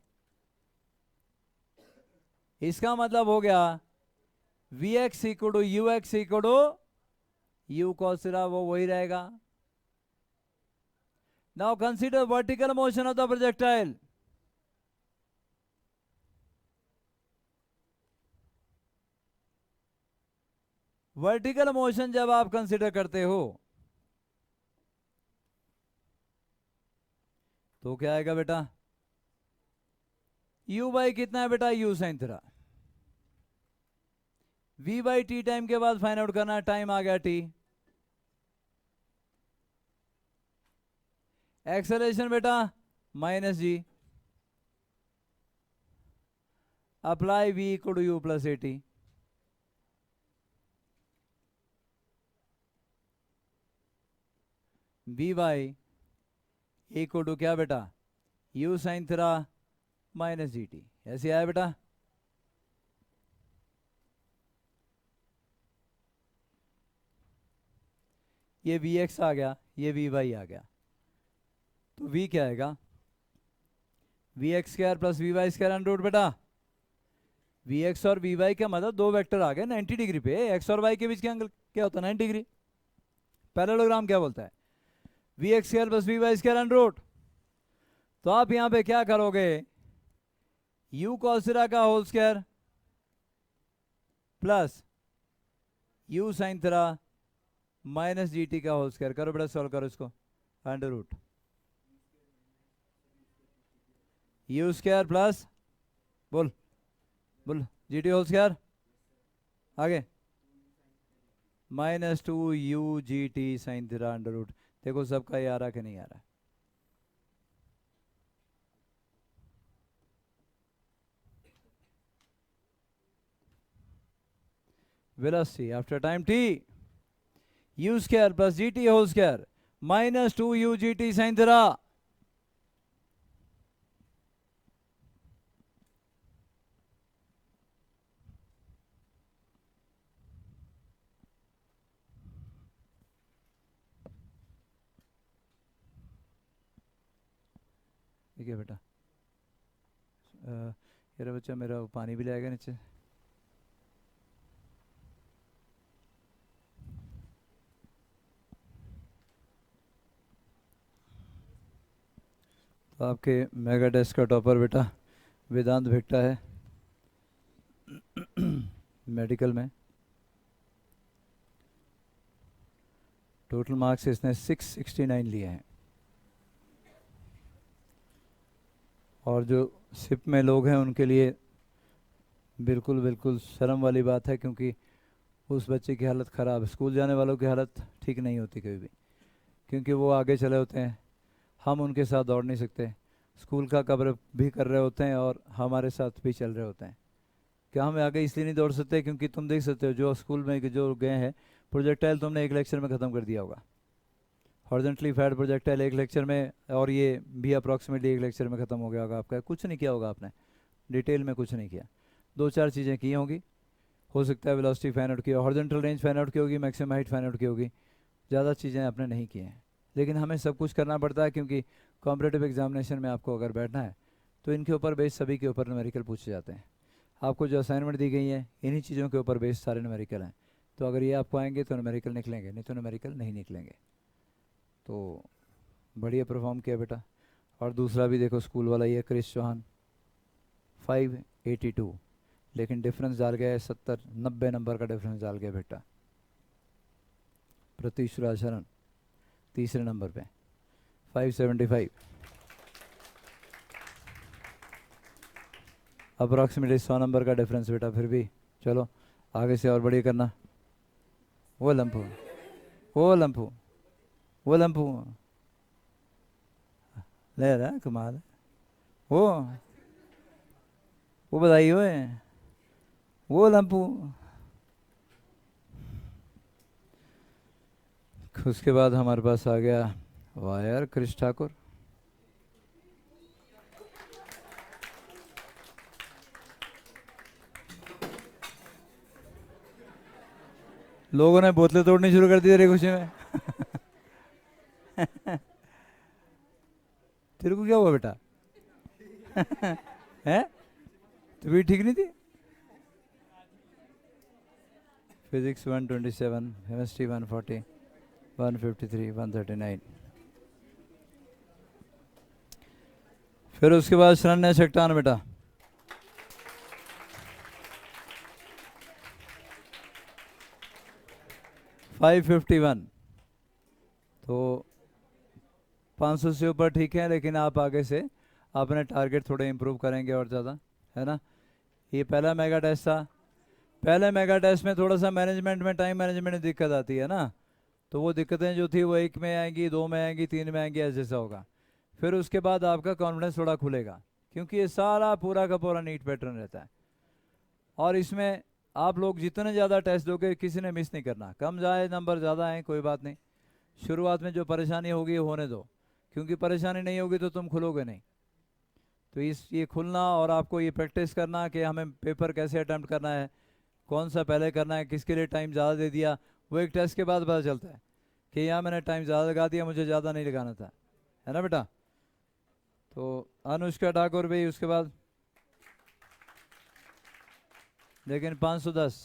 S1: इसका मतलब हो गया vx equal to ux equal to u cos theta, वो वही रहेगा। Now consider vertical motion of the projectile. Vertical motion जब आप कंसिडर करते हो तो क्या आएगा बेटा? u बाई कितना है बेटा? u sine theta. v by T time के बाद फाइंड आउट करना है, टाइम आ गया t। एक्सेलरेशन बेटा minus g, apply v equal to u plus a t. V y equal to क्या बेटा? u sine theta minus g t. ऐसे आया बेटा? ये वी एक्स आ गया, ये वी वाई आ गया, तो v क्या आएगा? V x square plus v y square under root बेटा। वी एक्स और वी वाई का मतलब दो वेक्टर आ गए 90 डिग्री पे। एक्स और वाई के बीच का एंगल क्या होता है? 90 डिग्री। पैरेललोग्राम क्या बोलता है? V x square plus v y square under root. तो आप यहां पे क्या करोगे? u cos थीटा का whole square plus u sine theta minus g t का होल स्क्वायर करो बेटा, सॉल्व करो इसको। Under root u square plus बोल बोल जी टी होल स्क्वायर, आगे minus 2u g t sine theta under root. देखो सबका ये आ रहा कि नहीं आ रहा? velocity after time t, u square plus gt whole square minus 2u gt sin theta। ठीक है बेटा। यार बच्चा मेरा पानी भी लाएगा नीचे। तो आपके मेगा टेस्ट का टॉपर बेटा वेदांत भेक्टा है मेडिकल में। टोटल मार्क्स इसने 669 लिए हैं। और जो सिप में लोग हैं उनके लिए बिल्कुल बिल्कुल शर्म वाली बात है, क्योंकि उस बच्चे की हालत ख़राब है। स्कूल जाने वालों की हालत ठीक नहीं होती कभी भी, क्योंकि वो आगे चले होते हैं, हम उनके साथ दौड़ नहीं सकते। स्कूल का कवर भी कर रहे होते हैं और हमारे साथ भी चल रहे होते हैं। क्या हम आगे इसलिए नहीं दौड़ सकते? क्योंकि तुम देख सकते हो जो स्कूल में जो गए हैं, प्रोजेक्टाइल तुमने एक लेक्चर में ख़त्म कर दिया होगा। हॉरिजॉन्टली फायर्ड प्रोजेक्टाइल एक लेक्चर में, और ये भी अप्रॉक्सीमेटली एक लेक्चर में ख़त्म हो गया होगा आपका। कुछ नहीं किया होगा आपने, डिटेल में कुछ नहीं किया। दो चार चीज़ें की होंगी, हो सकता है वेलोसिटी फाइंड आउट की, हॉरिजॉन्टल रेंज फाइंड आउट की होगी, मैक्सिमम हाइट फाइंड आउट की होगी। ज़्यादा चीज़ें आपने नहीं की हैं, लेकिन हमें सब कुछ करना पड़ता है, क्योंकि कॉम्पिटिटिव एग्जामिनेशन में आपको अगर बैठना है तो इनके ऊपर बेस सभी के ऊपर न्यूमेरिकल पूछे जाते हैं। आपको जो असाइनमेंट दी गई है इन्हीं चीज़ों के ऊपर बेस सारे न्यूमेरिकल हैं। तो अगर ये आपको आएंगे तो न्यूमेरिकल निकलेंगे, नहीं तो न्यूमेरिकल नहीं निकलेंगे। तो बढ़िया परफॉर्म किया बेटा। और दूसरा भी देखो स्कूल वाला ये क्रिश चौहान 582, लेकिन डिफरेंस डाल गया है 70-90 नंबर का डिफरेंस डाल गया बेटा। प्रतीश राजशरण तीसरे नंबर पे 575, अप्रॉक्सीमेटली 100 नंबर का डिफरेंस बेटा। फिर भी चलो आगे से और बढ़िया करना। वो लम्पू वो लम्पू वो लम्पू ले रहा है, कमाल है। वो बधाई हुए वो लम्पू। उसके बाद हमारे पास आ गया वायर क्रिश ठाकुर। लोगों ने बोतलें तोड़नी शुरू कर दी तेरी खुशी में तेरे को क्या हुआ बेटा? है तबीयत ठीक नहीं थी? Physics 127, chemistry 140, 153, 139। फिर उसके बाद शरण्य शक्टान बेटा। $551। तो 500 से ऊपर ठीक है, लेकिन आप आगे से अपने टारगेट थोड़े इंप्रूव करेंगे और ज़्यादा, है ना। ये पहला मेगा टेस्ट था। पहले मेगा टेस्ट में थोड़ा सा मैनेजमेंट में, टाइम मैनेजमेंट में दिक्कत आती है ना, तो वो दिक्कतें जो थी वो 1 में आएंगी, 2 में आएंगी, 3 में आएंगी, ऐसे होगा। फिर उसके बाद आपका कॉन्फिडेंस थोड़ा खुलेगा, क्योंकि ये सारा पूरा का पूरा नीट पैटर्न रहता है। और इसमें आप लोग जितने ज़्यादा टेस्ट दोगे किसी ने मिस नहीं करना। कम जाए नंबर ज़्यादा आए कोई बात नहीं, शुरुआत में जो परेशानी होगी होने दो, क्योंकि परेशानी नहीं होगी तो तुम खुलोगे नहीं। तो ये खुलना और आपको ये प्रैक्टिस करना कि हमें पेपर कैसे अटैम्प्ट करना है, कौन सा पहले करना है, किसके लिए टाइम ज़्यादा दे दिया, वो एक टेस्ट के बाद पता चलता है कि यहाँ मैंने टाइम ज़्यादा लगा दिया, मुझे ज़्यादा नहीं लगाना था, है ना बेटा। तो अनुष्का ठाकुर भी उसके बाद, लेकिन 510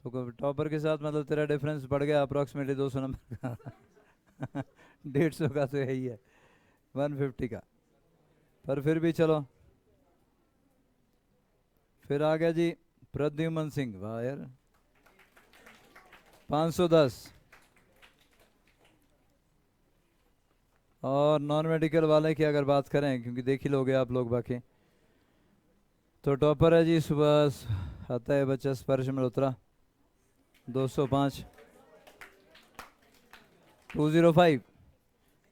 S1: तो टॉपर के साथ मतलब तेरा डिफरेंस बढ़ गया अप्रॉक्सीमेटली 200 नंबर का। 150 का तो यही है, 150 का, पर फिर भी चलो। फिर आ गया जी प्रद्युमन सिंह, वाह यार, 510। और नॉन मेडिकल वाले की अगर बात करें, क्योंकि देख ही लोगे आप लोग बाकी, तो टॉपर है जी सुबह आता है बच्चा स्पर्श मल्होत्रा, 205, 205।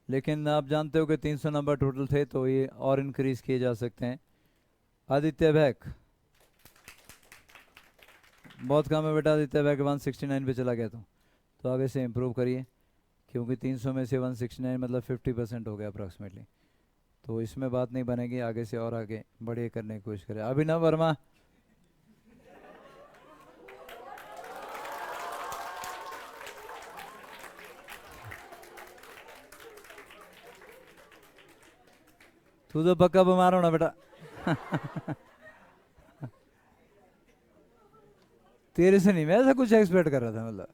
S1: लेकिन आप जानते हो कि 300 नंबर टोटल थे, तो ये और इंक्रीज किए जा सकते हैं। आदित्य भैक, बहुत कम है बेटा। आदित्य भैक 169 पे चला गया, तो आगे से इम्प्रूव करिए, क्योंकि 300 में से 169 मतलब 50% हो गया अप्रॉक्सीमेटली। तो इसमें बात नहीं बनेगी, आगे से और आगे बढ़िया करने की कोशिश करें। अभिनव वर्मा, तू तो पक्का बीमार होना बेटा। तेरे से नहीं, मैं ऐसा कुछ एक्सपेक्ट कर रहा था मतलब।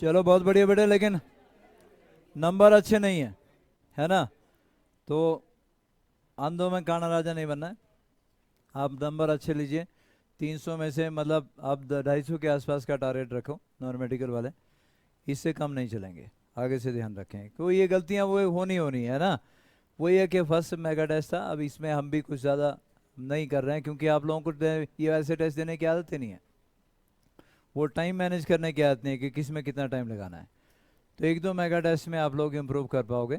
S1: चलो बहुत बढ़िया बेटे, लेकिन नंबर अच्छे नहीं है ना। तो अंधों में काना राजा नहीं बनना है, आप नंबर अच्छे लीजिए। 300 में से मतलब आप 250 के आसपास का टारगेट रखो, नॉन मेडिकल वाले, इससे कम नहीं चलेंगे। आगे से ध्यान रखें, तो ये गलतियां वो होनी है ना। वही है कि फर्स्ट मेगा टेस्ट था, अब इसमें हम भी कुछ ज़्यादा नहीं कर रहे हैं, क्योंकि आप लोगों को ये ऐसे टेस्ट देने की आदत ही नहीं है, वो टाइम मैनेज करने की आदत नहीं है कि किस में कितना टाइम लगाना है। तो 1-2 मेगा टेस्ट में आप लोग इम्प्रूव कर पाओगे,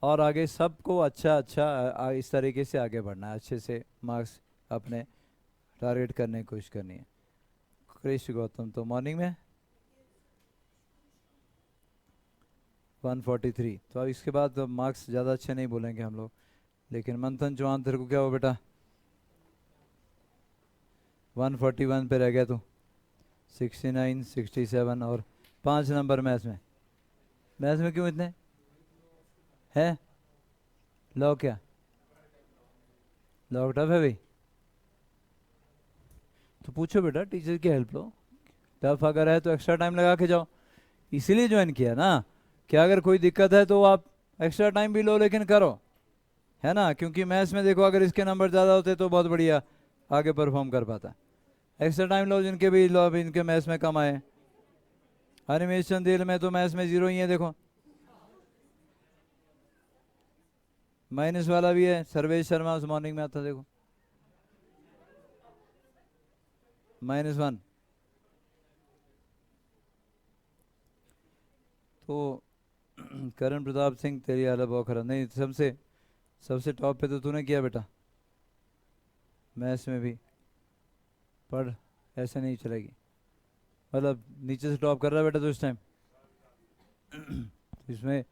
S1: और आगे सबको अच्छा इस तरीके से आगे बढ़ना है, अच्छे से मार्क्स अपने टारगेट करने की कोशिश करनी है। क्रिश गौतम तो मॉर्निंग में 143, तो अब इसके बाद तो मार्क्स ज़्यादा अच्छे नहीं बोलेंगे हम लोग। लेकिन मंथन चौहान, तेरे को क्या हो बेटा, 141 पे रह गया तू, 69, 67 और 5 नंबर मैथ्स में क्यों इतने है? लॉ क्या, लॉ टफ है भाई? तो पूछो बेटा, टीचर की हेल्प लो। टफ अगर है तो एक्स्ट्रा टाइम लगा के जाओ, इसीलिए ज्वाइन किया ना, कि अगर कोई दिक्कत है तो आप एक्स्ट्रा टाइम भी लो, लेकिन करो, है ना। क्योंकि मैथ्स में देखो, अगर इसके नंबर ज़्यादा होते तो बहुत बढ़िया आगे परफॉर्म कर पाता। एक्स्ट्रा टाइम लो, जिनके भी लो, अभी इनके मैथ्स में कम आए। हरिमेश चंदेल में तो मैथ्स में 0 ही है, देखो। माइनस वाला भी है, सर्वेश शर्मा उस मॉर्निंग में आता, देखो -1। तो करण प्रताप सिंह, तेरी हालत बहुत खराब नहीं, सबसे टॉप पे तो तूने किया बेटा, मैथ्स में भी पढ़, ऐसे नहीं चलेगी। मतलब नीचे से टॉप कर रहा है बेटा तो इस टाइम। इसमें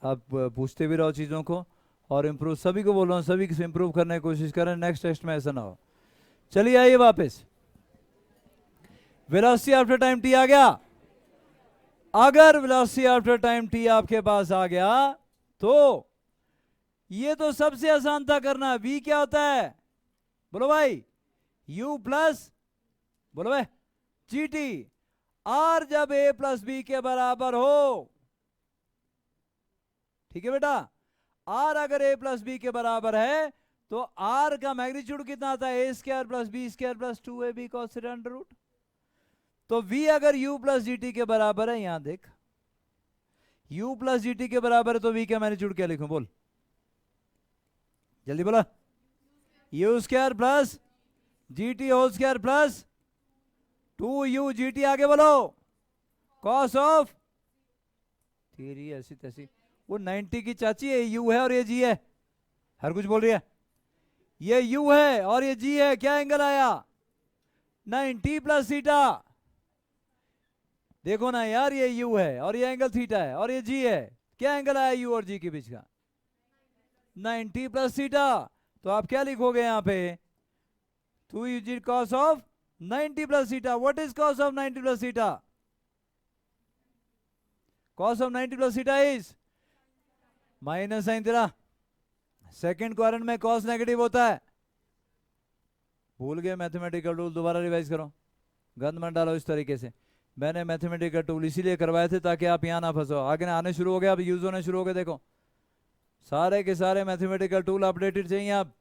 S1: आप पूछते भी रहो चीज़ों को, और इम्प्रूव, सभी को बोल रहा हूँ, सभी से इम्प्रूव करने की कोशिश करें, नेक्स्ट टेस्ट में ऐसा ना हो। चलिए आइए वापस, वेलोसिटी आफ्टर टाइम टी आ गया। अगर वेलोसिटी आफ्टर टाइम टी आपके पास आ गया, तो ये तो सबसे आसान था करना। v क्या होता है, बोलो भाई, u प्लस बोलो भाई, जी टी आर जब ए प्लस बी के बराबर हो, ठीक है बेटा, आर अगर ए प्लस बी के बराबर है तो आर का मैग्नीट्यूड कितना आता है, a square plus b square plus 2ab cos theta under root. तो v अगर u प्लस जी टी के बराबर है, यहां देख u प्लस जी टी के बराबर है तो v का मैग्नीट्यूड क्या लिखूं, बोल जल्दी बोला, u square plus g t whole square plus 2u g t, आगे बोलो, cos ऑफ तेरी ऐसी तैसी, वो 90 की चाची है, u है और ये g है, हर कुछ बोल रही है, ये u है और ये g है, क्या एंगल आया 90 प्लस थीटा, देखो ना यार, ये u है और ये एंगल थीटा है और ये g है, क्या एंगल आया u और g के बीच का 90 प्लस थीटा। तो आप क्या लिखोगे यहां पे, 2u cos of 90 plus theta. What is cos of 90 plus theta, cos of 90 plus theta is minus sine theta. Second quadrant में cos नेगेटिव होता है, भूल गए मैथमेटिकल रूल, दोबारा रिवाइज करो, गंद मत डालो इस तरीके से। मैंने मैथमेटिकल टूल इसीलिए करवाए थे ताकि आप यहाँ ना फंसो, आगे ना आने शुरू हो गए, अब यूज होने शुरू हो गए, देखो सारे के सारे मैथमेटिकल टूल अपडेटेड चाहिए आप।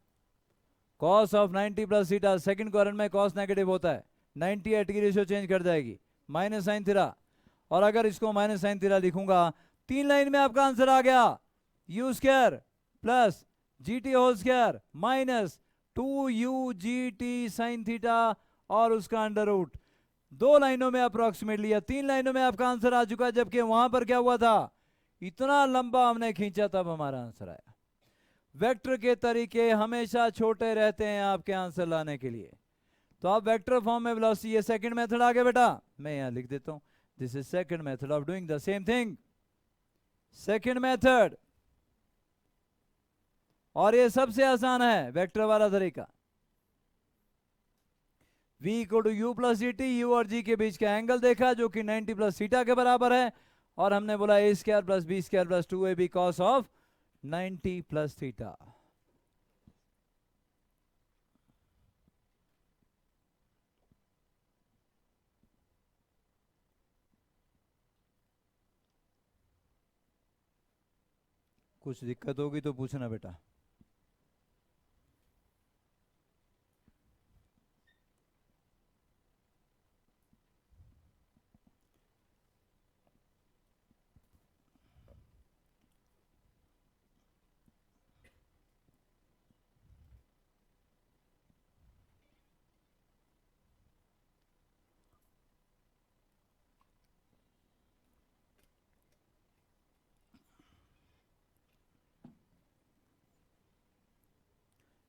S1: cos of 90 plus theta, second quadrant में cos नेगेटिव होता है, 98 की रेशियो चेंज कर जाएगी, माइनस साइन थीटा। और अगर इसको माइनस साइन थीटा लिखूंगा, 3 लाइन में आपका आंसर आ गया, u square plus g t whole square minus 2u g t sine theta और उसका अंडर रूट। 2 लाइनों में अप्रोक्सीमेटली या 3 लाइनों में आपका आंसर आ चुका है, जबकि वहां पर क्या हुआ था, इतना लंबा हमने खींचा तब हमारा आंसर आया। वेक्टर के तरीके हमेशा छोटे रहते हैं आपके आंसर लाने के लिए। तो आप वेक्टर फॉर्म में वेलोसिटी, ये सेकंड मेथड आ गया बेटा, मैं यहां लिख देता हूं, this is second method of doing the same thing, second method. और ये सबसे आसान है वेक्टर वाला तरीका। v equal to u plus g t, u और g के बीच का एंगल देखा जो कि 90 प्लस थीटा के बराबर है, और हमने बोला a square plus b square plus 2ab cos of 90 plus theta. कुछ दिक्कत होगी तो पूछना बेटा।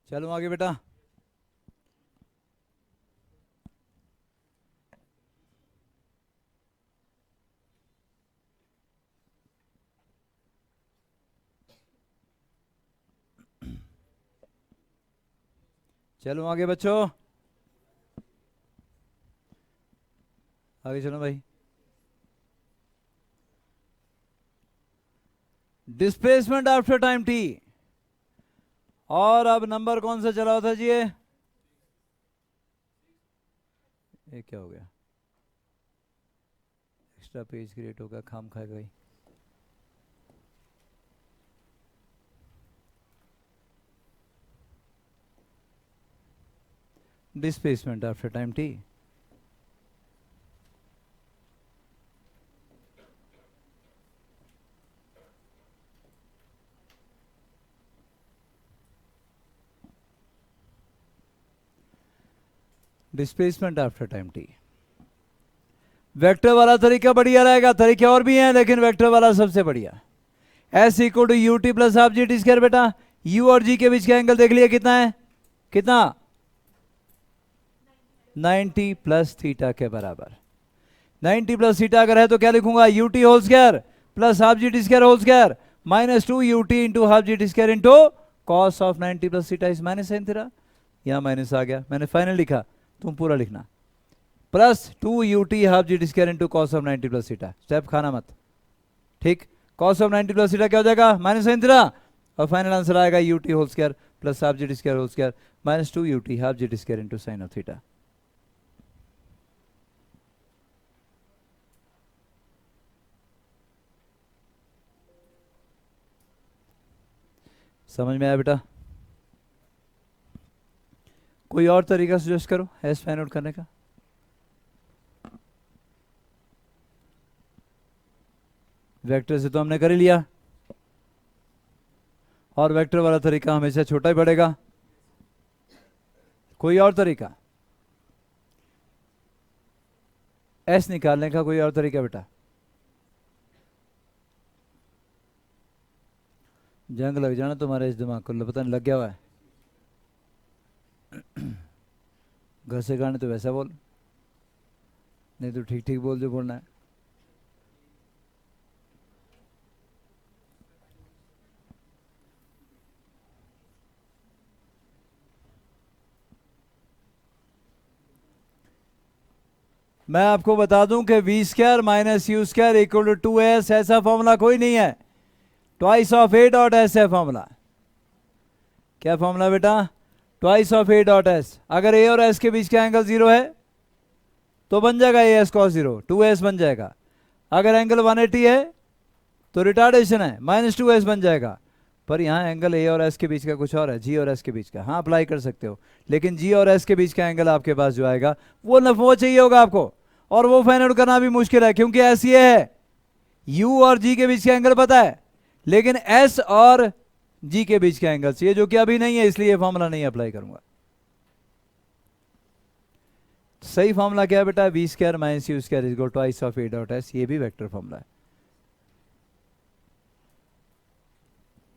S1: चलो आगे बेटा, चलो आगे बच्चों, आगे चलो भाई। डिस्प्लेसमेंट आफ्टर टाइम टी, और अब नंबर कौन सा चला था जी, ये क्या हो गया, एक्स्ट्रा पेज क्रिएट होगा, खाम खाएगा भाई। Displacement after time T, displacement after time T. Vector वाला तरीका बढ़िया रहेगा, तरीके और भी हैं लेकिन वेक्टर वाला सबसे बढ़िया। S equal to u t plus half g t square, बेटा यू और जी के बीच का एंगल देख लिया कितना है, कितना 90 प्लस थीटा के बराबर। 90 प्लस थीटा अगर है तो क्या लिखूंगा, u t whole square plus half g t square whole square minus 2 u t into half g t square into cos of 90 plus theta is minus sine theta. यहाँ माइनस आ गया, मैंने फाइनल लिखा, तुम पूरा लिखना, plus 2 u t half g t square into cos of 90 plus theta, step खाना मत, ठीक। कॉस ऑफ 90 प्लस थीटा क्या हो जाएगा, माइनस साइन थीटा, और फाइनल आंसर आएगा u t whole square plus half g t square whole square minus 2 u t half g t square into sine of theta. समझ में आया बेटा? कोई और तरीका सजेस्ट करो एस फाइंड आउट करने का। वेक्टर से तो हमने कर ही लिया, और वेक्टर वाला तरीका हमेशा छोटा ही पड़ेगा। कोई और तरीका एस निकालने का? कोई और तरीका बेटा? जंग लग जाना तुम्हारे इस दिमाग को, पता नहीं लग गया हुआ है। घर से गाने तो वैसा बोल, नहीं तो ठीक ठीक बोल जो बोलना है। मैं आपको बता दूं कि v square minus u square equal to 2s, ऐसा फॉर्मूला कोई नहीं है। Twice of a dot s है फॉर्मूला। क्या फॉर्मूला बेटा? Twice of a dot s. अगर ए और एस के बीच का एंगल 0 है तो बन जाएगा ए एस कॉस 0, 2s बन जाएगा। अगर एंगल 180 है तो रिटार्डेशन है, -2s बन जाएगा। पर यहाँ एंगल ए और एस के बीच का कुछ और है, जी और एस के बीच का। हाँ अप्लाई कर सकते हो, लेकिन जी और एस के बीच का एंगल आपके पास जो आएगा वो चाहिए होगा आपको, और वो फाइंड आउट करना भी मुश्किल है, क्योंकि एस ये है, यू और जी के बीच का एंगल पता है, लेकिन एस और जी के बीच का एंगल चाहिए, जो कि अभी नहीं है, इसलिए फॉर्मूला नहीं अप्लाई करूंगा। सही फॉर्मूला क्या है बेटा? V square minus u square equal twice of a dot s. ये भी वेक्टर फॉर्मूला है।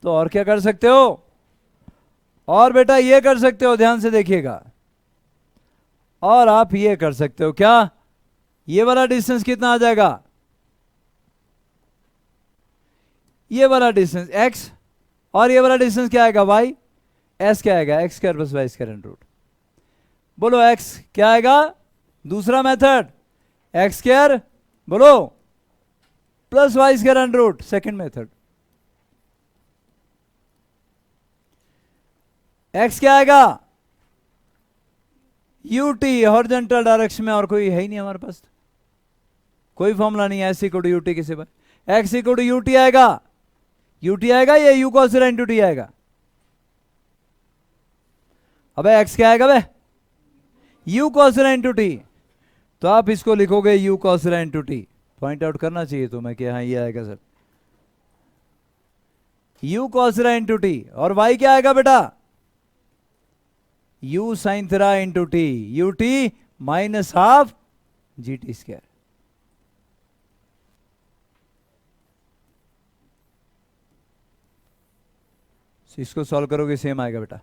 S1: तो और क्या कर सकते हो? और बेटा ये कर सकते हो, ध्यान से देखिएगा, और आप ये कर सकते हो। क्या? ये वाला डिस्टेंस कितना आ जाएगा? ये वाला डिस्टेंस x, और ये वाला डिस्टेंस क्या आएगा? y। s क्या आएगा? x square plus y square root. बोलो x क्या आएगा? दूसरा मेथड x स्क्वायर बोलो plus y square root, second method. x क्या आएगा? ut हॉरिजॉन्टल डायरेक्शन में, और कोई है ही नहीं हमारे पास, कोई फॉर्मूला नहीं है। s इक्वल टू ut किसे पर x इक्वल टू ut आएगा, ut आएगा या u cos theta into t आएगा? अबे x क्या आएगा बे? u cos theta into t। तो आप इसको लिखोगे u cos theta into t। Point out करना चाहिए तुम्हें कि हाँ ये आएगा sir, u cos theta into t। और y क्या आएगा बेटा? u sin theta into t, ut minus half gt square. इसको सॉल्व करोगे सेम आएगा बेटा,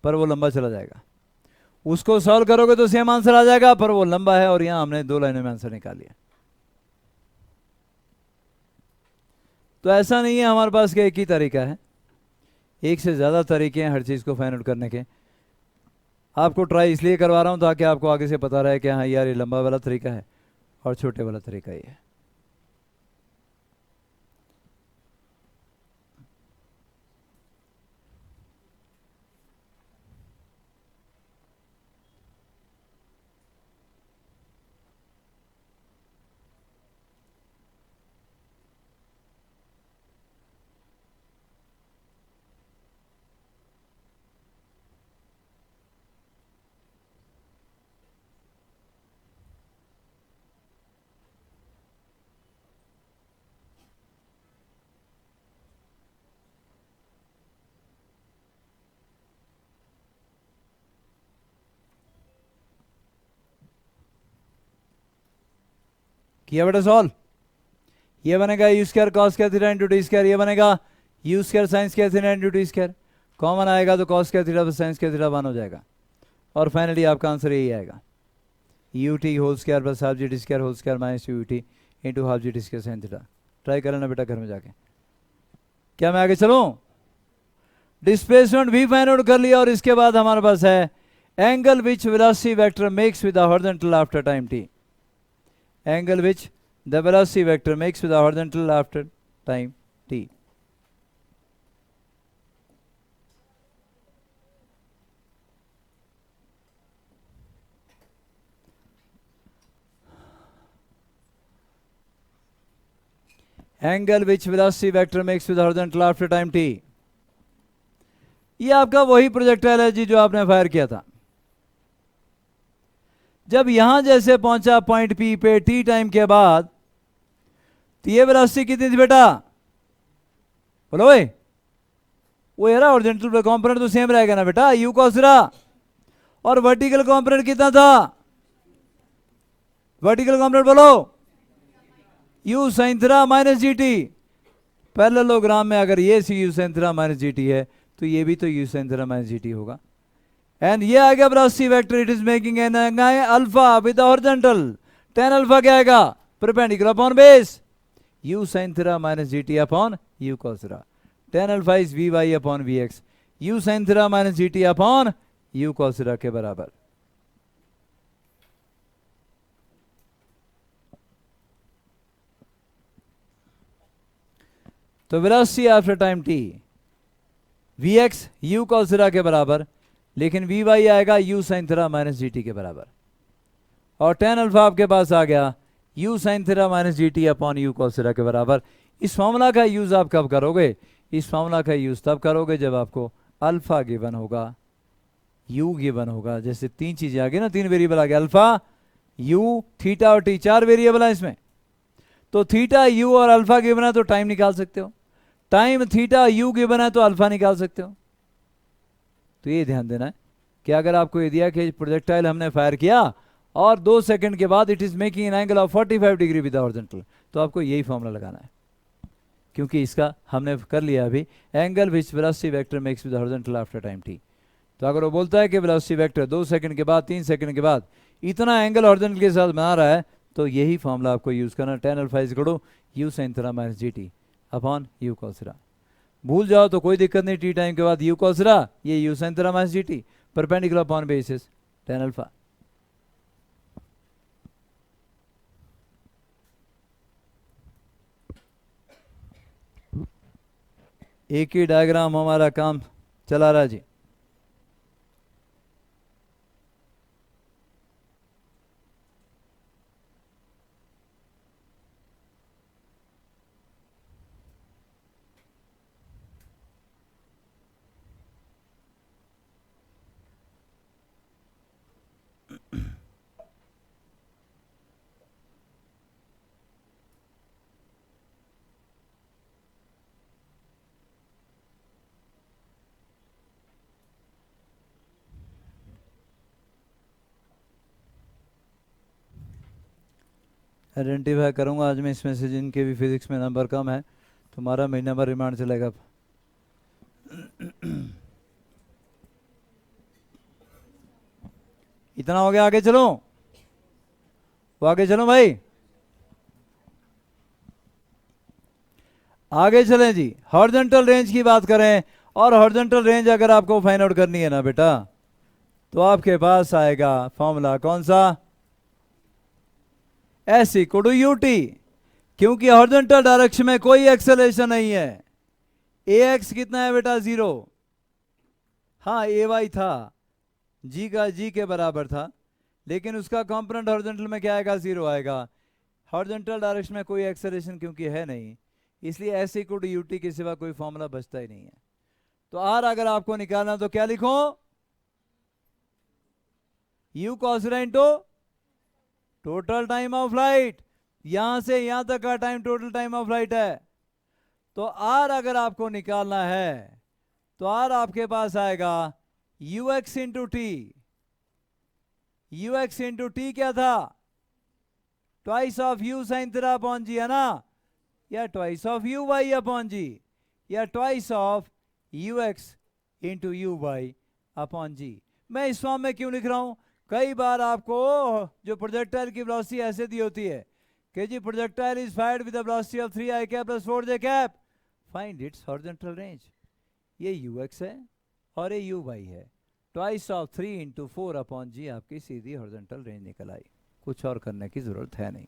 S1: पर वो लंबा चला जाएगा। उसको सॉल्व करोगे तो सेम आंसर आ जाएगा, पर वो लंबा है, और यहां हमने 2 लाइनों में आंसर निकाल लिया। तो ऐसा नहीं है हमारे पास कि एक ही तरीका है, एक से ज़्यादा तरीके हैं हर चीज़ को फाइंड आउट करने के। आपको ट्राई इसलिए करवा रहा हूँ ताकि आपको आगे से पता रहे कि हाँ यार ये लंबा वाला तरीका है और छोटे वाला तरीका ये है। किया बेटा सॉल्व? ये बनेगा u square cos square theta into t square, ये बनेगा u square sine square theta into t square. Common आएगा तो cos square theta plus sine square theta 1 हो जाएगा, और फाइनली आपका आंसर यही आएगा, u t whole square plus half g t square whole square minus u t into half g t square sine theta. Try कर लेना बेटा घर में जाके। क्या मैं आगे चलूँ? डिस्प्लेसमेंट भी फाइंड आउट कर लिया, और इसके बाद हमारे पास है angle which velocity vector makes with the horizontal after time T. Angle which the velocity vector makes with the horizontal after time t। angle which velocity vector makes with the horizontal after time t। ये आपका वही प्रोजेक्टाइल है जी जो आपने फायर किया था। जब यहां जैसे पहुंचा पॉइंट पी पे टी टाइम के बाद, तो ये वेलोसिटी कितनी थी बेटा? बोलो भाई। वो है ना हॉरिजॉन्टल कंपोनेंट तो सेम रहेगा ना बेटा, यू cos थीटा। और वर्टिकल कंपोनेंट कितना था? वर्टिकल कंपोनेंट बोलो, u sin theta minus g t. Parallelogram में अगर ये C u sin theta minus g t है, तो ये भी तो u sin theta minus g t होगा। एंड ये आ गया velocity vector, it is making an angle alpha with horizontal. tan alpha क्या आएगा? Perpendicular upon base u sin theta minus g t upon u cos theta. tan alpha is v y upon v x, u sin theta minus g t upon u cos theta के बराबर। तो velocity after time t v x u cos theta के बराबर, लेकिन वी वाई आएगा u sin theta minus g t के बराबर। और tan अल्फा आपके पास आ गया u sin theta minus g t upon you cos theta के बराबर। इस फॉर्मूला का यूज आप कब करोगे? इस फॉर्मूला का यूज तब करोगे जब आपको अल्फा गिवन होगा, u गिवन होगा। जैसे तीन चीजें आ गई ना, तीन वेरिएबल आ गया, अल्फा, u, थीटा और t, चार वेरिएबल है इसमें। तो थीटा, u और अल्फा गिवन है तो टाइम निकाल सकते हो, टाइम थीटा u गिवन है तो अल्फा निकाल सकते हो। तो ये ध्यान देना है कि अगर आपको ये दिया कि प्रोजेक्टाइल हमने फायर किया और 2 सेकंड के बाद it is making an angle of 45 degree with horizontal, तो आपको यही फॉर्मूला लगाना है, क्योंकि इसका हमने कर लिया अभी, angle which velocity vector makes with horizontal after time t। तो अगर वो बोलता है कि वेलोसिटी वेक्टर 2 सेकंड के बाद, 3 सेकंड के बाद इतना एंगल हॉरिजॉन्टल के साथ बना रहा है, तो यही फॉर्मूला आपको यूज करना, tan alpha is equal to u sin theta minus g t upon u cos theta. भूल जाओ तो कोई दिक्कत नहीं, टी टाइम के बाद u cos थीटा, ये u sin theta minus g T, perpendicular upon basis tan alpha. एक ही डायग्राम हमारा काम चला रहा जी। आइडेंटिफाई करूंगा आज मैं इसमें से जिनके भी फिजिक्स में नंबर कम है, तुम्हारा महीना भर रिमांड चलेगा। इतना हो गया, आगे चलो, वो आगे चलो भाई, आगे चलें जी। हॉरिजॉन्टल रेंज की बात करें, और हॉरिजॉन्टल रेंज अगर आपको फाइंड आउट करनी है ना बेटा, तो आपके पास आएगा फॉर्मूला कौन सा? S equal to u t. क्योंकि हॉरिजॉन्टल डायरेक्शन में कोई एक्सेलरेशन नहीं है। ए एक्स कितना है बेटा? 0। हाँ ए वाई था, जी का जी के बराबर था, लेकिन उसका कंपोनेंट हॉरिजॉन्टल में क्या आएगा? 0 आएगा। हॉरिजॉन्टल डायरेक्शन में कोई एक्सेलरेशन क्योंकि है नहीं, इसलिए s equal to u t के सिवा कोई फॉर्मूला बचता ही नहीं है। तो आर अगर आपको निकालना तो क्या लिखो? You cos theta into total time of flight, यहां से यहां तक का time total time of flight है। तो आर अगर आपको निकालना है तो आर आपके पास आएगा u x into t. U x into t क्या था? Twice of u sine theta upon g है ना, या twice of u y upon g, या twice of u x into u y upon g. मैं इस फॉर्म में क्यों लिख रहा हूं? कई बार आपको जो प्रोजेक्टाइल की वेलोसिटी ऐसे दी होती है कि जी projectile is fired with the velocity of 3i cap plus 4j cap, find its horizontal range. ये ux है और ये uy है, twice of 3 into 4 upon g आपकी सीधी हॉरिजॉन्टल रेंज निकल आई। कुछ और करने की जरूरत है नहीं।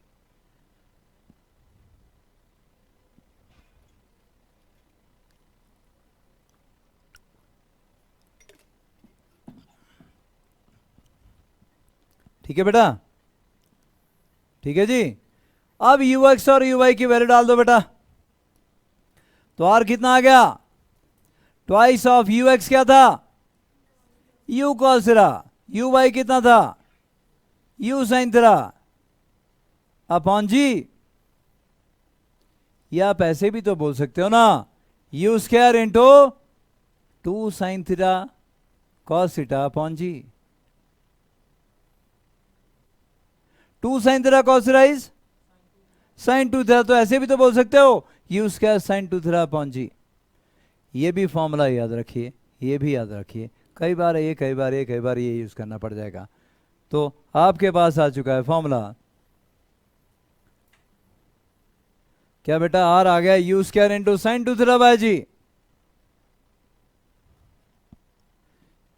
S1: ठीक है बेटा, ठीक है जी। अब ux और uy की वैल्यू डाल दो बेटा। तो r कितना आ गया? ट्वाइस ऑफ यू एक्स क्या था, u cos theta, u y कितना था, u sine theta upon g. या आप ऐसे भी तो बोल सकते हो ना, u square into 2 sine theta cos theta upon g. 2 sine theta cos theta is sine 2 theta, तो ऐसे भी तो बोल सकते हो u square sine 2 theta upon g. ये भी फॉर्मूला याद रखिए, ये भी याद रखिए, कई बार ये कई बार ये कई बार ये यूज करना पड़ जाएगा। तो आपके पास आ चुका है फॉर्मूला, क्या बेटा, आर आ गया u square into sine 2 theta by g,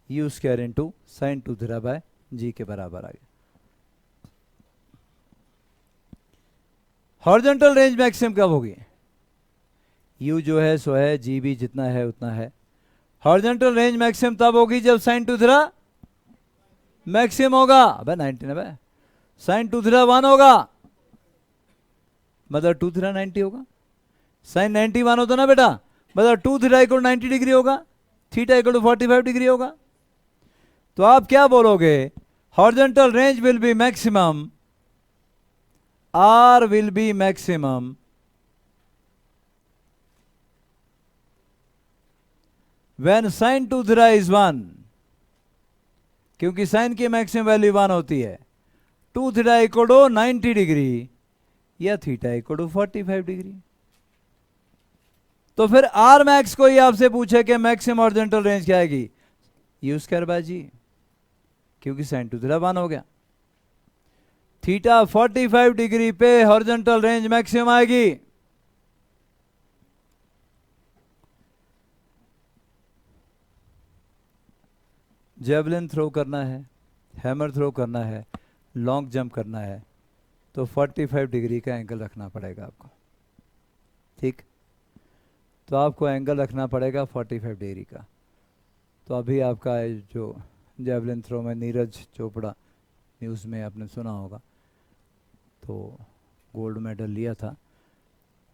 S1: u square into sine 2 theta by g के बराबर आ गया। हॉरिजॉन्टल रेंज मैक्सिमम कब होगी, यू जो है सो है, जी भी जितना है उतना है। हॉरिजॉन्टल रेंज मैक्सिमम तब होगी जब साइन 2 थीटा मैक्सिमम होगा, अबे 90 ना बे, साइन 2 थीटा 1 होगा मतलब 2 थीटा 90 होगा, साइन 90 1 होता ना बेटा, मतलब 2 थीटा इक्वल 90 डिग्री होगा, थीटा इक्वल टू 45 डिग्री होगा। तो आप क्या बोलोगे, horizontal range will be maximum, r will be maximum when sin 2 theta is 1, क्योंकि साइन की मैक्सिमम वैल्यू 1 होती है, 2 थीटा इक्वल टू 90 डिग्री या थीटा इक्वल टू 45 डिग्री। तो फिर आर मैक्स को ही आपसे पूछे कि मैक्सिमम हॉरिजॉन्टल रेंज क्या आएगी, यू स्क्वायर बाय जी, क्योंकि साइन 2 थीटा 1 हो गया, थीटा 45 डिग्री पे हॉरिजॉन्टल रेंज मैक्सिमम आएगी। जेवलिन थ्रो करना है, हैमर थ्रो करना है, लॉन्ग जंप करना है, तो 45 डिग्री का एंगल रखना पड़ेगा आपको, ठीक। तो आपको एंगल रखना पड़ेगा 45 डिग्री का। तो अभी आपका जो जेवलिन थ्रो में नीरज चोपड़ा, न्यूज़ में आपने सुना होगा, तो गोल्ड मेडल लिया था।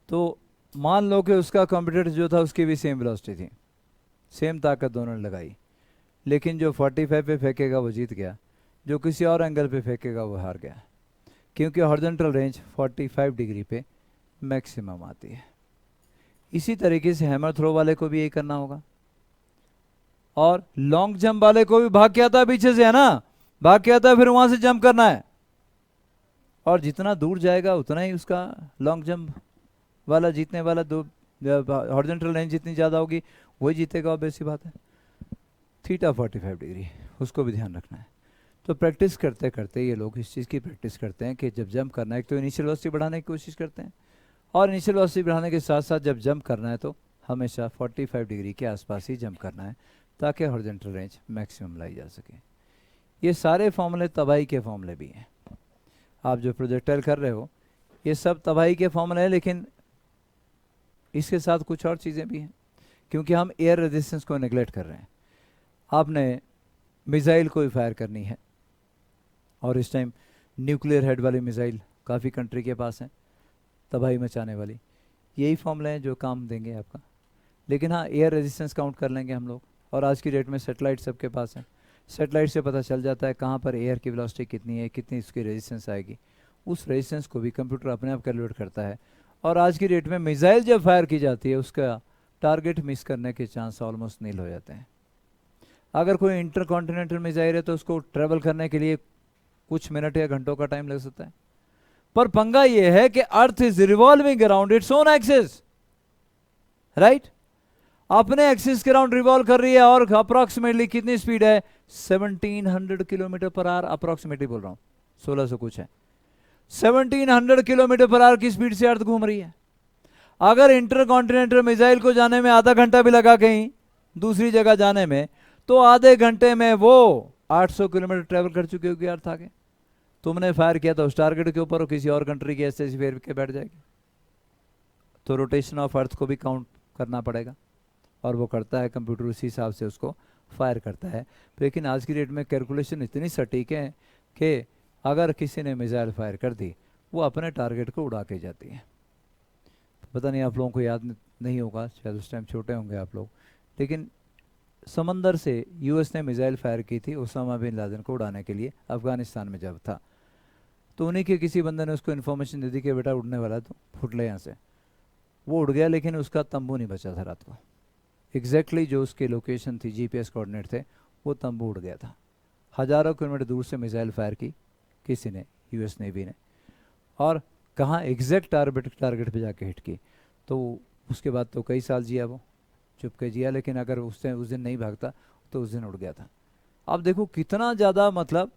S1: तो मान लो कि उसका कॉम्पिटिटर जो था उसकी भी सेम वेलोसिटी थी, सेम ताकत दोनों ने लगाई, लेकिन जो 45 पे फेंकेगा वो जीत गया, जो किसी और एंगल पे फेंकेगा वो हार गया, क्योंकि हॉरिजॉन्टल रेंज 45 डिग्री पे मैक्सिमम आती है। इसी तरीके से हैमर थ्रो वाले को भी यही करना होगा, और लॉन्ग जंप वाले को भी भाग के आता है पीछे से, है ना, भाग के आता है, फिर वहां से जंप करना है, और जितना दूर जाएगा उतना ही उसका लॉन्ग जंप वाला जीतने वाला, दो हॉरिजॉन्टल रेंज जितनी ज़्यादा होगी वही जीतेगा, और बेसी बात है। थीटा 45 डिग्री, उसको भी ध्यान रखना है। तो प्रैक्टिस करते करते ये लोग इस चीज़ की प्रैक्टिस करते हैं कि जब जंप करना है, एक तो इनिशियल वेलोसिटी बढ़ाने की कोशिश करते हैं, और इनिशियल वेलोसिटी बढ़ाने के साथ साथ जब जंप करना है तो हमेशा 45 डिग्री के आसपास ही जंप करना है, ताकि हॉरिजॉन्टल रेंज मैक्सिमम लाई जा सके। ये सारे फॉर्मूले तबाही के फॉर्मूले भी हैं, आप जो प्रोजेक्टाइल कर रहे हो ये सब तबाही के फॉर्मूले हैं, लेकिन इसके साथ कुछ और चीज़ें भी हैं, क्योंकि हम एयर रेजिस्टेंस को नेगलेक्ट कर रहे हैं। आपने मिसाइल कोई फायर करनी है, और इस टाइम न्यूक्लियर हेड वाली मिसाइल काफ़ी कंट्री के पास हैं, तबाही मचाने वाली, यही फॉर्मूले हैं जो काम देंगे आपका। लेकिन हाँ, एयर रेजिस्टेंस काउंट कर लेंगे हम लोग, और आज की डेट में सेटेलाइट सबके पास है, सेटेलाइट से पता चल जाता है कहाँ पर एयर की वेलोसिटी कितनी है, कितनी इसकी रेजिस्टेंस आएगी, उस रेजिस्टेंस को भी कंप्यूटर अपने आप कैलकुलेट करता है। और आज की डेट में मिसाइल जब फायर की जाती है उसका टारगेट मिस करने के चांस ऑलमोस्ट नील हो जाते हैं। अगर कोई इंटरकॉन्टिनेंटल मिसाइल है तो उसको ट्रेवल करने के लिए कुछ मिनट या घंटों का टाइम लग सकता है, पर पंगा ये है कि earth is revolving around its own axis, right, अपने एक्सिस के अराउंड रिवॉल्व कर रही है, और अप्रोक्सीमेटली कितनी स्पीड है, 1700 किलोमीटर पर आवर, अप्रोक्सीमेटली बोल रहा हूं, 1600 कुछ है, 1700 किलोमीटर पर आवर की स्पीड से अर्थ घूम रही है। अगर इंटरकॉन्टिनेंटल मिसाइल को जाने में आधा घंटा भी लगा कहीं दूसरी जगह जाने में, तो आधे घंटे में वो 800 किलोमीटर ट्रेवल कर चुकी होगी अर्थ आगे। तुमने फायर किया था उस टारगेट के ऊपर, और किसी और कंट्री की ऐसे फेर के बैठ जाएगी, तो रोटेशन ऑफ अर्थ को भी काउंट करना पड़ेगा, और वो करता है कंप्यूटर, उसी हिसाब से उसको फायर करता है। लेकिन आज की डेट में कैलकुलेशन इतनी सटीक है कि अगर किसी ने मिसाइल फायर कर दी वो अपने टारगेट को उड़ा के जाती है। पता नहीं आप लोगों को याद नहीं होगा, शायद उस टाइम छोटे होंगे आप लोग, लेकिन समंदर से यूएस ने मिसाइल फायर की थी उसामा बिन लादेन को उड़ाने के लिए, अफगानिस्तान में जब था। तो उन्हीं के किसी बंदे ने उसको इन्फॉर्मेशन दे दी कि बेटा उड़ने वाला तो फुट ले यहाँ से। वो उड़ गया, लेकिन उसका तंबू नहीं बचा था रात को। एग्जैक्टली जो उसकी लोकेशन थी, जीपीएस कोऑर्डिनेट थे, वो तंबू उड़ गया था। हज़ारों किलोमीटर दूर से मिसाइल फायर की किसी ने, यूएस नेवी ने, और कहाँ एग्जैक्ट टारगेट पे जाके हिट की। तो उसके बाद तो कई साल जिया वो, चुपके जिया, लेकिन अगर उस दिन नहीं भागता तो उस दिन उड़ गया था। अब देखो कितना ज़्यादा, मतलब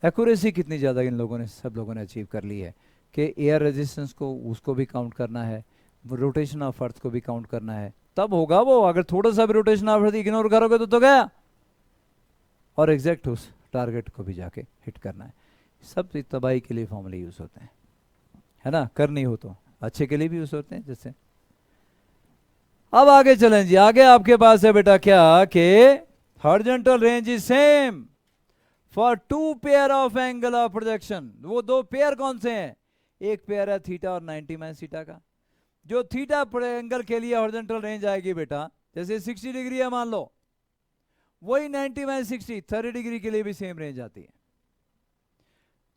S1: एक्यूरेसी कितनी ज़्यादा इन लोगों ने, सब लोगों ने अचीव कर ली है कि एयर रेजिस्टेंस को उसको भी काउंट करना है, रोटेशन ऑफ अर्थ को भी काउंट करना है, तब होगा वो। अगर थोड़ा सा भी रोटेशन ऑफ अर्थ इग्नोर करोगे तो गया। और एग्जैक्ट उस टारगेट को भी जाके हिट करना है। सब तबाही के लिए फॉर्मूले यूज़ होते हैं, है ना, करनी हो तो अच्छे के लिए भी यूज़ होते हैं। जैसे अब आगे चलें जी, आगे आपके पास है बेटा क्या कि horizontal range is same for two pair of angle of projection. वो दो पेयर कौन से हैं? एक पेयर है थीटा और 90 माइनस थीटा का। जो थीटा एंगल के लिए हॉरिजॉन्टल रेंज आएगी बेटा, जैसे 60 डिग्री है मान लो, वही 90 माइनस 60 30 डिग्री के लिए भी सेम रेंज आती है।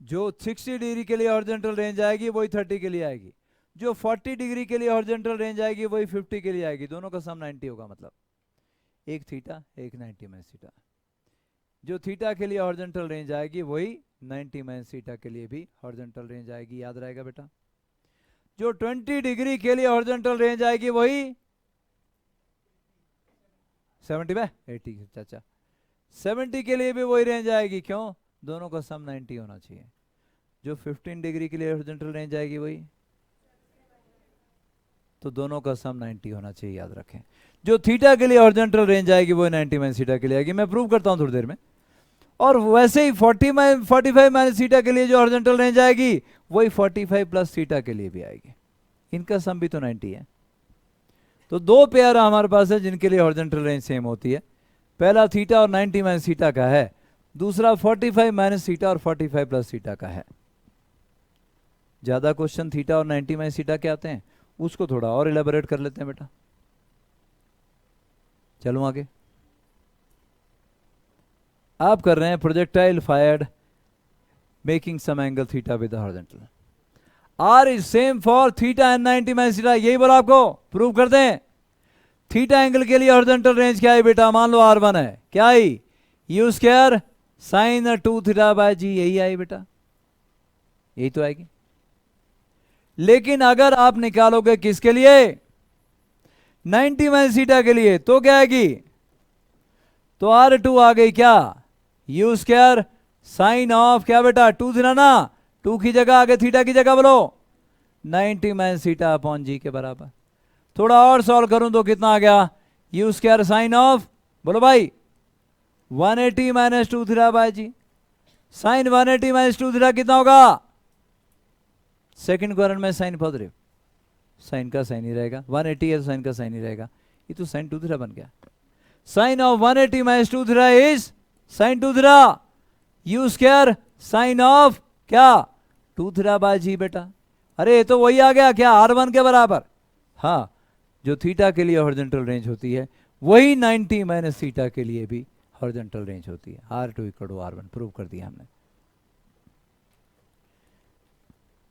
S1: जो 60 डिग्री के लिए हॉरिजॉन्टल रेंज आएगी वही 30 के लिए आएगी। जो 40 डिग्री के लिए हॉरिजॉन्टल रेंज आएगी वही 50 के लिए आएगी। दोनों का सम 90 होगा, मतलब एक थीटा एक 90 माइनस थीटा। जो थीटा के लिए हॉरिजॉन्टल रेंज आएगी वही 90 माइनस थीटा के लिए भी हॉरिजॉन्टल रेंज आएगी, याद रहेगा बेटा। जो 20 डिग्री के लिए हॉरिजॉन्टल रेंज आएगी वही 70/80, चाचा 70 के लिए भी वही रेंज आएगी। क्यों? दोनों का सम 90 होना चाहिए। जो 15 डिग्री के लिए हॉरिजॉन्टल रेंज आएगी वही, तो दोनों का सम 90 होना चाहिए, याद रखें। जो थीटा के लिए हॉरिजॉन्टल रेंज आएगी वो 90 माइनस थीटा के लिए आएगी। मैं प्रूव करता हूं थोड़ी देर में। और वैसे ही 45 माइनस थीटा के लिए जो हॉरिजॉन्टल रेंज आएगी वही 45 प्लस थीटा के लिए भी आएगी। इनका सम भी तो 90 है। तो दो पेयर हमारे पास है जिनके लिए हॉरिजॉन्टल रेंज सेम होती है। पहला थीटा और 90 माइनस थीटा का है, दूसरा 45 माइनस थीटा और 45 प्लस थीटा का है। ज्यादा क्वेश्चन थीटा और 90 माइनस थीटा के आते हैं, उसको थोड़ा और इलेबोरेट कर लेते हैं बेटा। चलो आगे। आप कर रहे हैं projectile fired making some angle theta with horizontal. R is same for theta and 90 minus theta. यही बोला आपको, प्रूव कर दें। थीटा एंगल के लिए हॉरिजॉन्टल रेंज क्या है बेटा? मान लो R1 है, क्या आई? U square sine 2 theta by g, यही आई बेटा, यही तो आएगी। लेकिन अगर आप निकालोगे किसके लिए? 90 माइनस थीटा के लिए, तो क्या आएगी? तो R2 आ गई क्या? यू स्क्वायर साइन ऑफ क्या बेटा? 2 थीटा ना, 2 की जगह आगे थीटा की जगह बोलो 90 माइनस थीटा अपॉन जी के बराबर। थोड़ा और सॉल्व करूं तो कितना आ गया? यू स्क्वायर साइन ऑफ, बोलो भाई, 180 minus 2 theta by g. Sine 180 minus 2 theta कितना होगा? सेकंड क्वाड्रेंट में साइन पॉजिटिव, साइन का साइन ही रहेगा। 180 है तो साइन का साइन ही रहेगा। ये तो साइन 2 थीटा बन गया। Sine of 180 minus 2 theta is sine 2 theta. U square sine of क्या? 2 थीटा बाय जी बेटा। अरे ये तो वही आ गया क्या? R1 के बराबर। हाँ, जो थीटा के लिए हॉरिजॉन्टल रेंज होती है वही 90 माइनस थीटा के लिए भी हॉरिजॉन्टल रेंज होती है। R2 equal to R1 prove कर दिया हमने।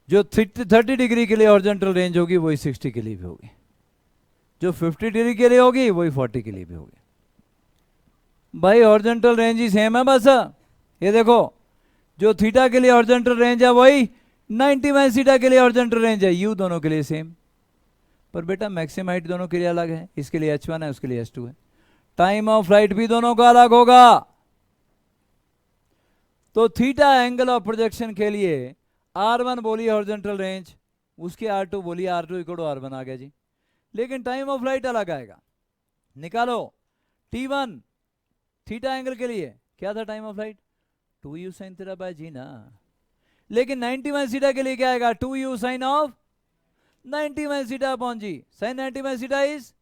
S1: जो 30 डिग्री के लिए हॉरिजॉन्टल रेंज होगी वही 60 के लिए भी होगी। जो 50 डिग्री के लिए होगी वही 40 के लिए भी होगी। भाई हॉरिजॉन्टल रेंज ही सेम है बस। ये देखो, जो थीटा के लिए हॉरिजॉन्टल रेंज है वही 90 माइनस थीटा के लिए हॉरिजॉन्टल रेंज है। यू दोनों के लिए सेम, पर बेटा मैक्सिमम हाइट दोनों के लिए अलग है। इसके लिए h1 है, उसके लिए h2 है। टाइम ऑफ फ्लाइट भी दोनों का अलग होगा। तो थीटा एंगल ऑफ प्रोजेक्शन के लिए R1 बोलिए हॉरिजॉन्टल रेंज, उसके R2 बोलिए R2 इक्वल टू R1 आ गया जी। लेकिन टाइम ऑफ फ्लाइट अलग आएगा। निकालो T1 थीटा एंगल के लिए क्या था time of flight? 2u sine theta by g ना। लेकिन 90 माइनस थीटा के लिए क्या आएगा? 2u sine of 90 minus theta upon g. Sine 90 minus theta is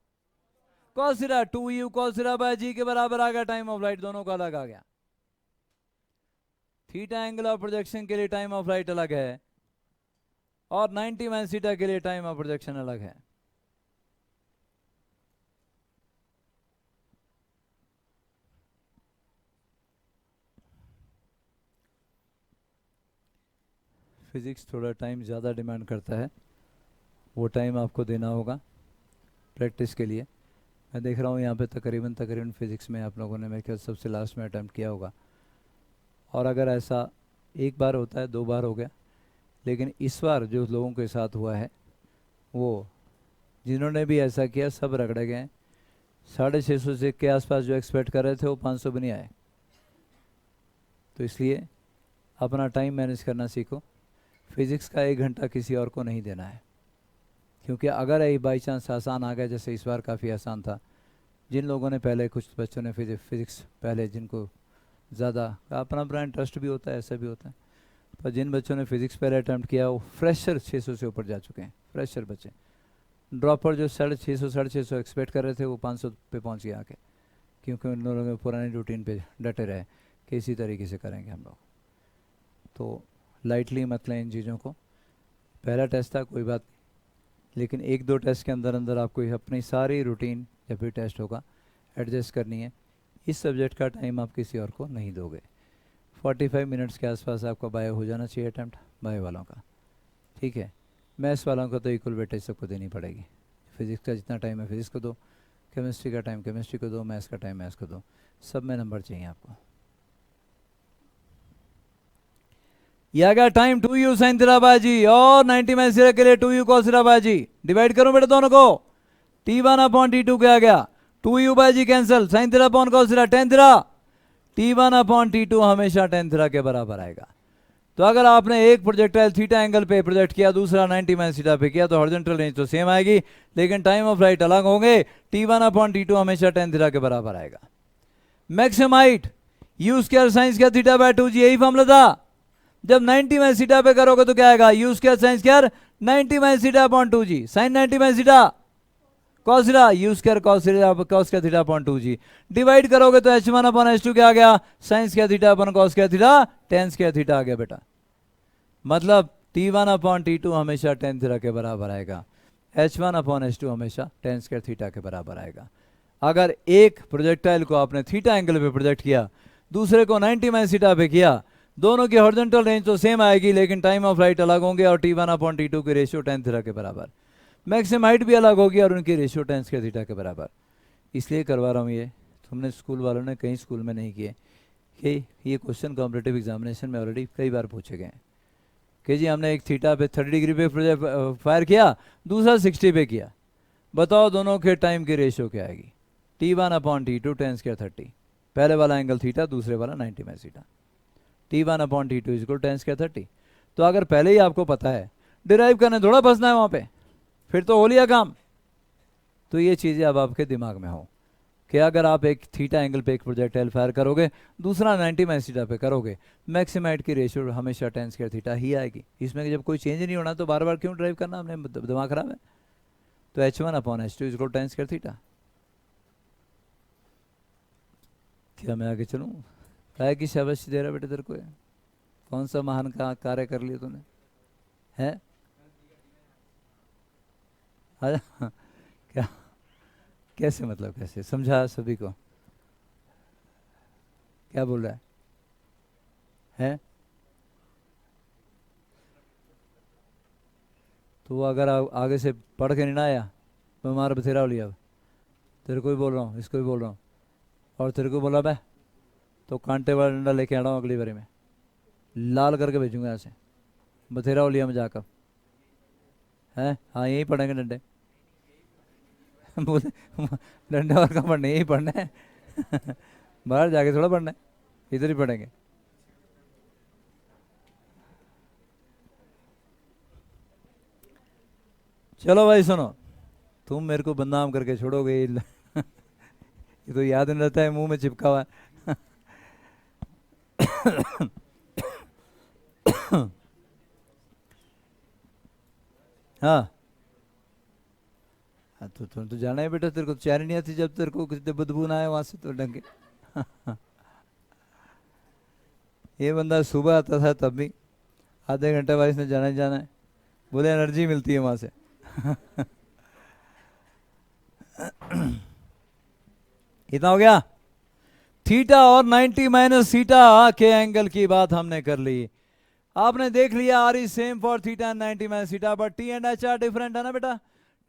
S1: cos theta, 2u cos theta by g के बराबर आ गया। टाइम ऑफ फ्लाइट दोनों का अलग आ गया। थीटा एंगल ऑफ प्रोजेक्शन के लिए टाइम ऑफ फ्लाइट अलग है और 90 माइनस थीटा के लिए टाइम ऑफ प्रोजेक्शन अलग है। फिज़िक्स थोड़ा टाइम ज़्यादा डिमांड करता है, वो टाइम आपको देना होगा प्रैक्टिस के लिए। मैं देख रहा हूँ यहाँ पे तकरीबन फिज़िक्स में आप लोगों ने मेरे ख्याल सबसे लास्ट में अटैम्प्ट किया होगा, और अगर ऐसा एक बार होता है, 2 बार हो गया, लेकिन इस बार जो लोगों के साथ हुआ है वो जिन्होंने भी ऐसा किया सब रगड़े गए। 650 से के आसपास जो एक्सपेक्ट कर रहे थे वो 500 भी नहीं आए। तो इसलिए अपना टाइम मैनेज करना सीखो। फिज़िक्स का 1 घंटा किसी और को नहीं देना है, क्योंकि अगर ये बाई चांस आसान आ गया, जैसे इस बार काफ़ी आसान था, जिन लोगों ने पहले, कुछ बच्चों ने फिज़िक्स पहले, जिनको ज़्यादा अपना अपना इंटरेस्ट भी होता है, ऐसा भी होता है, पर जिन बच्चों ने फिज़िक्स पहले अटैम्प्ट किया वो फ्रेशर 600 से ऊपर जा चुके हैं। फ्रेशर बच्चे, ड्रॉपर जो 650 एक्सपेक्ट कर रहे थे वो 500 पे पहुंच गए आके, क्योंकि उन लोगों ने पुरानी रूटीन पे डटे रहे कि इसी तरीके से करेंगे हम लोग। तो लाइटली मत लें इन चीज़ों को। पहला टेस्ट था, कोई बात नहीं, लेकिन 1-2 टेस्ट के अंदर अंदर आपको अपनी सारी रूटीन जब भी टेस्ट होगा एडजस्ट करनी है। इस सब्जेक्ट का टाइम आप किसी और को नहीं दोगे। 45 मिनट्स के आसपास आपका बायो हो जाना चाहिए अटैम्प्ट, बायो वालों का, ठीक है। मैथ्स वालों को तो इक्वल वेटेज सबको देनी पड़ेगी। फिज़िक्स का जितना टाइम है फिज़िक्स को दो, केमिस्ट्री का टाइम केमिस्ट्री को दो, मैथ्स का टाइम मैथ्स को दो, सब में नंबर चाहिए आपको। यह गया time 2u sine theta by g, और 90 में सिरे के लिए 2u cos theta by g. Divide करो बेटा दोनों को, t1/t2 क्या आ गया, 2u by g cancel, sine theta upon cos theta tan theta, t1/t2 हमेशा tan थीटा के बराबर आएगा। तो अगर आपने एक प्रोजेक्टाइल थीटा एंगल पे प्रोजेक्ट किया, दूसरा 90 माइनस थीटा पे किया, तो हॉरिजॉन्टल रेंज तो सेम आएगी, लेकिन टाइम ऑफ राइट अलग होंगे। t1/t2 हमेशा tan थीटा के बराबर आएगा। Maximum height u square sine square theta bye 2g, यही फॉर्मूला था। जब 90 माइनस थीटा पे करोगे तो क्या आएगा, u square sine square 90 minus theta upon 2g, sine 90 minus theta cos theta, u square cos square theta upon 2g। Divide करोगे तो h1/h2 क्या आ गया, sine square theta upon cos square theta tan square theta आ गया बेटा। मतलब t1/t2 हमेशा tan थीटा के बराबर आएगा, h1/h2 हमेशा tan स्क्वायर थीटा के बराबर आएगा। अगर एक प्रोजेक्टाइल को आपने थीटा एंगल पे प्रोजेक्ट किया, दूसरे को 90 माइनस थीटा पे किया, दोनों की हॉरिजॉन्टल रेंज तो सेम आएगी, लेकिन टाइम ऑफ राइट अलग होंगे, और t1/t2 की रेशियो tan थीटा के बराबर। मैक्सिमम हाइट भी अलग होगी और उनकी रेशियो tan स्क्वायर थीटा के बराबर। इसलिए करवा रहा हूँ ये, तुमने स्कूल वालों ने कई स्कूल में नहीं किए, कि ये क्वेश्चन कॉम्पिटिटिव एग्जामिनेशन में ऑलरेडी कई बार पूछे गए कि जी हमने एक थीटा पे 30 डिग्री पे फायर किया, दूसरा 60 पे किया, बताओ दोनों के टाइम की रेशियो क्या आएगी, t1/t2 tan स्क्वायर 30, पहले वाला एंगल थीटा, दूसरे वाला 90 minus theta, t1/t2 equal tan square 30। तो अगर पहले ही आपको पता है, डिराइव करने थोड़ा फंसना है वहाँ पे, फिर तो हो लिया काम। तो ये चीज़ें अब आपके दिमाग में हो कि अगर आप एक थीटा एंगल पे एक प्रोजेक्टाइल फायर करोगे, दूसरा 90 माइनस थीटा पे करोगे, मैक्सिमम हाइट की रेशियो हमेशा tan स्क्वायर थीटा ही आएगी। इसमें जब कोई चेंज नहीं होना तो बार बार क्यों ड्राइव करना, हमने दिमाग खराब है। तो h1/h2 equal tan square theta. क्या मैं आगे चलूँ, काय की शाबाशी दे रहा बेटे तेरे को, कौन सा महान का कार्य कर लिया तूने, है क्या, कैसे, मतलब कैसे समझा सभी को, क्या बोल रहा है? तो वो अगर आगे से पढ़ के नहीं ना आया तो हमारा बथेरा हो लिया। तेरे को भी बोल रहा हूँ, इसको भी बोल रहा हूँ, और तेरे को बोला मैं तो कांटे वाला डंडा लेके आ रहा हूँ, अगली बारी में लाल करके भेजूंगा यहाँ से, बथेरा हो लिया मजाक अब है। हाँ यही पढ़ेंगे डंडे बोले डंडे और का पढ़ने, यही पढ़ना है बाहर जाके थोड़ा पढ़ना है, इधर ही पढ़ेंगे। चलो भाई सुनो, तुम मेरे को बदनाम करके छोड़ोगे ये तो याद नहीं रहता है, मुंह में चिपका हुआ है हाँ तो तुम तो जाना है बेटा, तेरे को तो चैन नहीं आती जब तेरे को कितने बदबू ना आए वहां से तो डंगे ये बंदा सुबह आता था तब भी आधे घंटे बाद इसने जाना ही जाना है, बोले एनर्जी मिलती है वहां से इतना हो गया। थीटा और 90 माइनस थीटा के एंगल की बात हमने कर ली। आपने देख लिया r is same for theta and 90 minus theta, but t and h are different है ना बेटा।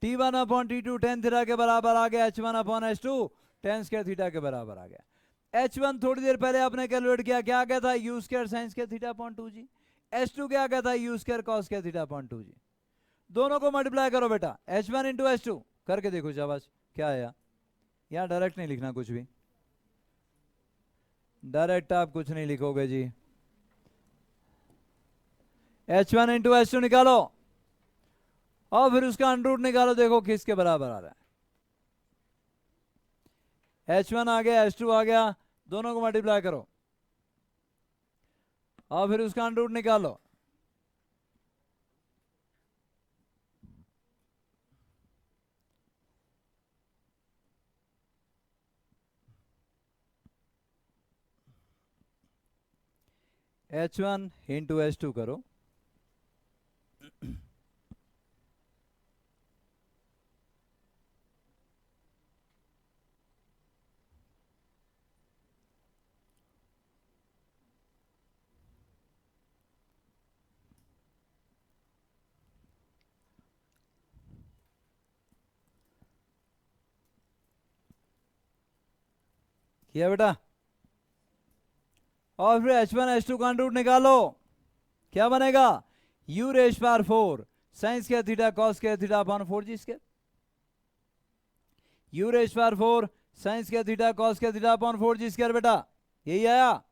S1: T1 upon T2 tan theta के बराबर आ गया, H1 upon H2 ten square theta के बराबर आ गया। H1 थोड़ी देर पहले आपने कैलकुलेट किया, क्या आ गया था, u square sine square theta upon 2g। H2 क्या आ गया था, u square cos square theta upon 2g। दोनों को मल्टीप्लाई करो बेटा, H1 इंटू H2 करके देखो शाबाश क्या आया। यहाँ डायरेक्ट नहीं लिखना कुछ भी, डायरेक्ट आप कुछ नहीं लिखोगे जी। H1 इंटू H2 निकालो और फिर उसका अंडरूट निकालो, देखो किसके बराबर आ रहा है। H1 आ गया, H2 आ गया, दोनों को मल्टीप्लाई करो और फिर उसका अंडरूट निकालो। H1 इंटू H2 करो, किया बेटा। और फिर H1 H2 का अंडरूट निकालो, क्या बनेगा, u raise power 4 sine square theta cos square theta upon 4g square. u raise power 4 sine square theta cos square theta upon 4g square बेटा, यही आया।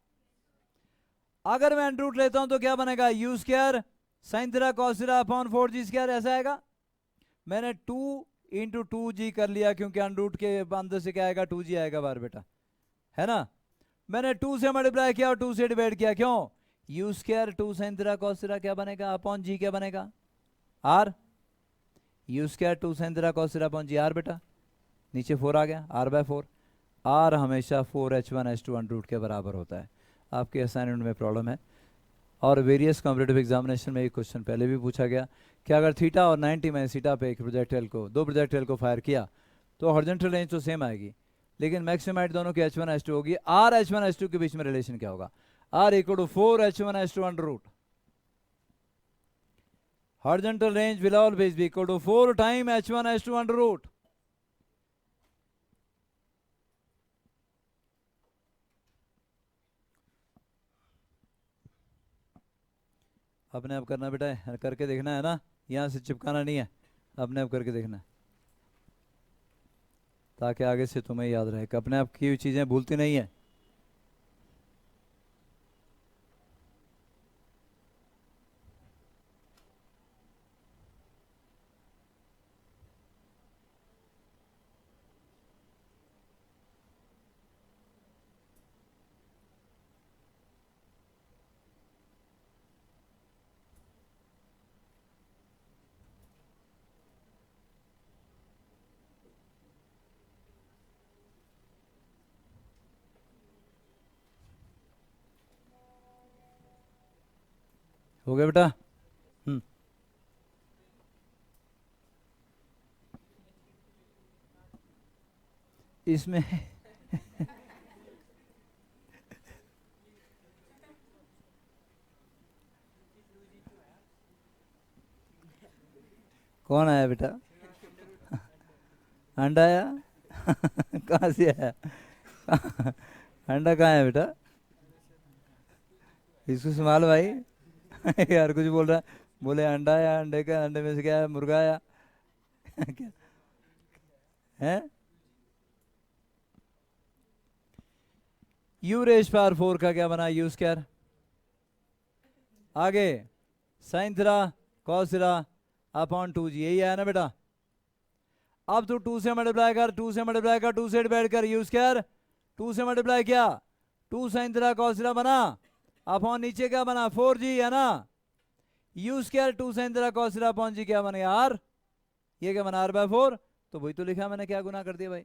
S1: अगर मैं अंडरूट लेता हूं तो क्या बनेगा, u square sine theta cos theta upon 4g square, ऐसा आएगा। मैंने 2 इंटू 2g कर लिया क्योंकि अंडरूट के अंदर से क्या आएगा, 2g आएगा बाहर बेटा, है ना। मैंने 2 से मल्टीप्लाई किया और 2 से डिवाइड किया, क्यों, u square 2 sine theta cos theta क्या बनेगा, अपॉन जी क्या बनेगा, r. U square 2 sine theta cos theta upon g r बेटा, नीचे 4 आ गया, आर बाय 4। आर हमेशा 4H1 H2 अंडरूट के बराबर होता है। आपके असाइनमेंट में प्रॉब्लम है और वेरियस कॉम्पिटिटिव एग्जामिनेशन में एक क्वेश्चन पहले भी पूछा गया कि अगर थीटा और 90 माइनस थीटा पे एक प्रोजेक्टाइल को, दो प्रोजेक्टाइल को फायर किया तो हॉरिजॉन्टल रेंज तो सेम आएगी, लेकिन मैक्सिमम हाइट दोनों की H1 H2 होगी। आर H1 H2 के बीच में रिलेशन क्या होगा, r equal to 4H1 H2 under root, horizontal range will always be equal to 4 time H1 H2 under root. अपने आप करना बेटा, करके देखना है ना, यहाँ से चिपकाना नहीं है, अपने आप करके देखना है ताकि आगे से तुम्हें याद रहे कि अपने आप की हुई चीज़ें भूलती नहीं है। हो गया बेटा। इसमें कौन आया बेटा, अंडा आया कहाँ से आया अंडा कहाँ है बेटा, इसको संभाल भाई यार कुछ बोल रहा है, बोले अंडा आया, अंडे का, अंडे में से क्या है, मुर्गा आया क्या है। यू रेज पावर 4 का क्या बना, यू स्क्वायर, आगे sign theta cos theta upon 2g, यही आया ना बेटा। अब तो 2 से मल्टीप्लाई कर, 2 से मल्टीप्लाई कर, 2 से डिवाइड कर, यू स्क्वायर 2 से मल्टीप्लाई किया, 2 साइन थीटा कॉस थीटा बना, अपॉन नीचे क्या बना, 4g है ना। U square 2 sine theta cos theta upon g क्या बन गया, आर, ये क्या बना, आर बाय 4। तो वही तो लिखा मैंने, क्या गुना कर दिया भाई,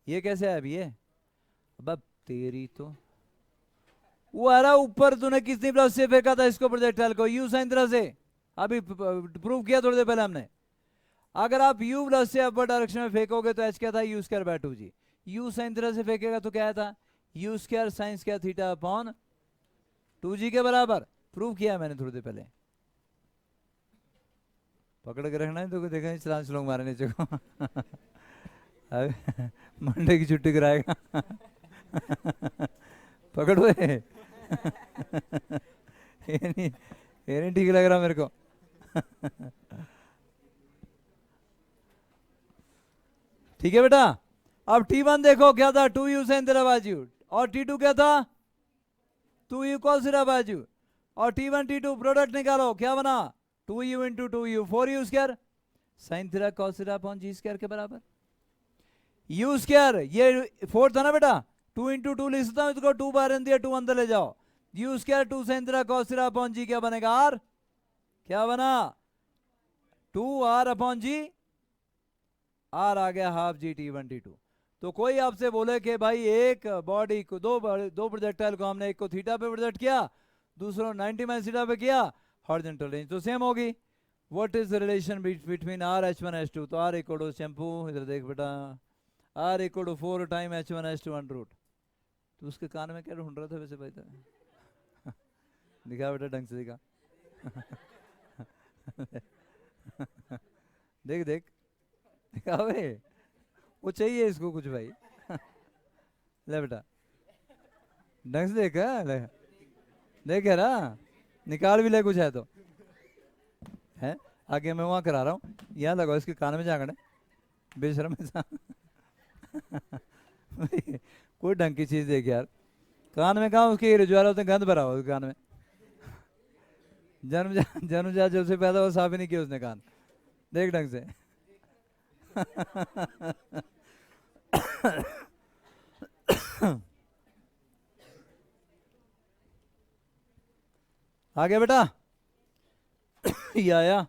S1: ये कैसे है अभी, ये अब तेरी तो वो आ रहा ऊपर, तूने कितनी प्लस से फेंका था इसको, प्रोजेक्टाइल को, यू साइन थीटा से, अभी प्रूव किया थोड़ी देर पहले हमने। अगर आप u प्लस से अपर डायरेक्शन में फेंकोगे तो h क्या था, u square by 2g। You sine theta से फेंकेगा तो क्या था, u square sine square theta upon 2g के बराबर, प्रूव किया है मैंने थोड़ी देर पहले। पकड़ के रखना है तो देखा चलान लोग मारे नीचे को मंडे की छुट्टी कराएगा पकड़ो ये नहीं ठीक लग रहा मेरे को ठीक है बेटा। अब T1 देखो क्या था, 2u sin थीटा बाजू, और T2 क्या था, 2u cos थीटा बाजू, और T1 T2 प्रोडक्ट निकालो, क्या बना 2u into 2u 4u square sin theta cos theta upon g square के बराबर। u स्क्वायर ये 4 था ना बेटा, 2 इंटू 2 लिख सकता हूं इसको, 2 बाहर दिया 2 अंदर ले जाओ, u square 2 sin theta cos theta upon g क्या बनेगा r, क्या बना 2r अपॉन g, r आ गया हाफ जी T1 T2। तो कोई आपसे बोले कि भाई एक बॉडी को दो प्रोजेक्टाइल को हमने एक को थीटा पे प्रोजेक्ट किया, दूसरा 90 माइनस थीटा पे किया, हॉरिजॉन्टल रेंज तो सेम होगी। What is the relation between r h1 h2, तो r इक्वल टू शैम्पू, इधर देख बेटा, r equal to 4 time h1 h2 under root. तो उसके कान में क्या ढूंढ रहा था वैसे भाई दिखा बेटा ढंग से दिखा देख देख दिखा भाई, वो चाहिए इसको कुछ भाई ले बेटा ढंग से देखा ले, देख रहा निकाल भी ले कुछ है तो है, आगे मैं वहां करा रहा हूँ, यहाँ लगाओ इसके कान में जाकर बेशरम ऐसा कोई ढंग की चीज देख यार, कान में कहा उसके रिजवार होते गंद भरा हो कान में जन्मजात जब से पैदा हुआ साफ ही नहीं किया उसने कान, देख ढंग से आगे बेटा ये आया,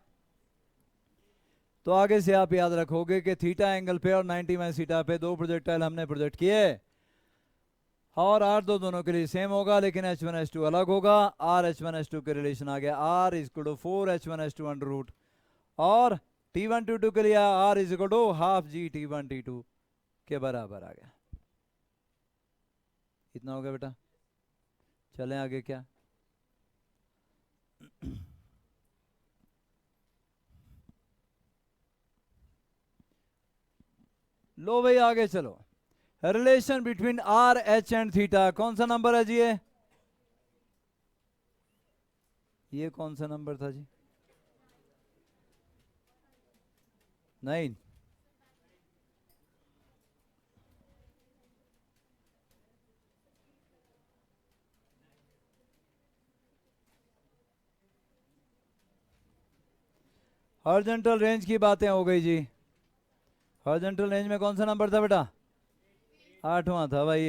S1: तो आगे से आप याद रखोगे कि थीटा एंगल पे और 90 माइनस थीटा पे दो प्रोजेक्टाइल हमने प्रोजेक्ट किए, और r दो दोनों के लिए सेम होगा, लेकिन h1 h2 अलग होगा। r h1 h2 के रिलेशन आ गया, r is equal to 4 h1 h2 under root, और T1 T2 के लिए r is equal to half g T1 T2 के बराबर आ गया। इतना हो गया बेटा, चलें आगे क्या लो भाई आगे चलो, relation between r h and theta, कौन सा नंबर है जी ये कौन सा नंबर था जी, 9। हॉरिजॉन्टल रेंज की बातें हो गई जी, हॉरिजॉन्टल रेंज में कौन सा नंबर था बेटा, 8वां था भाई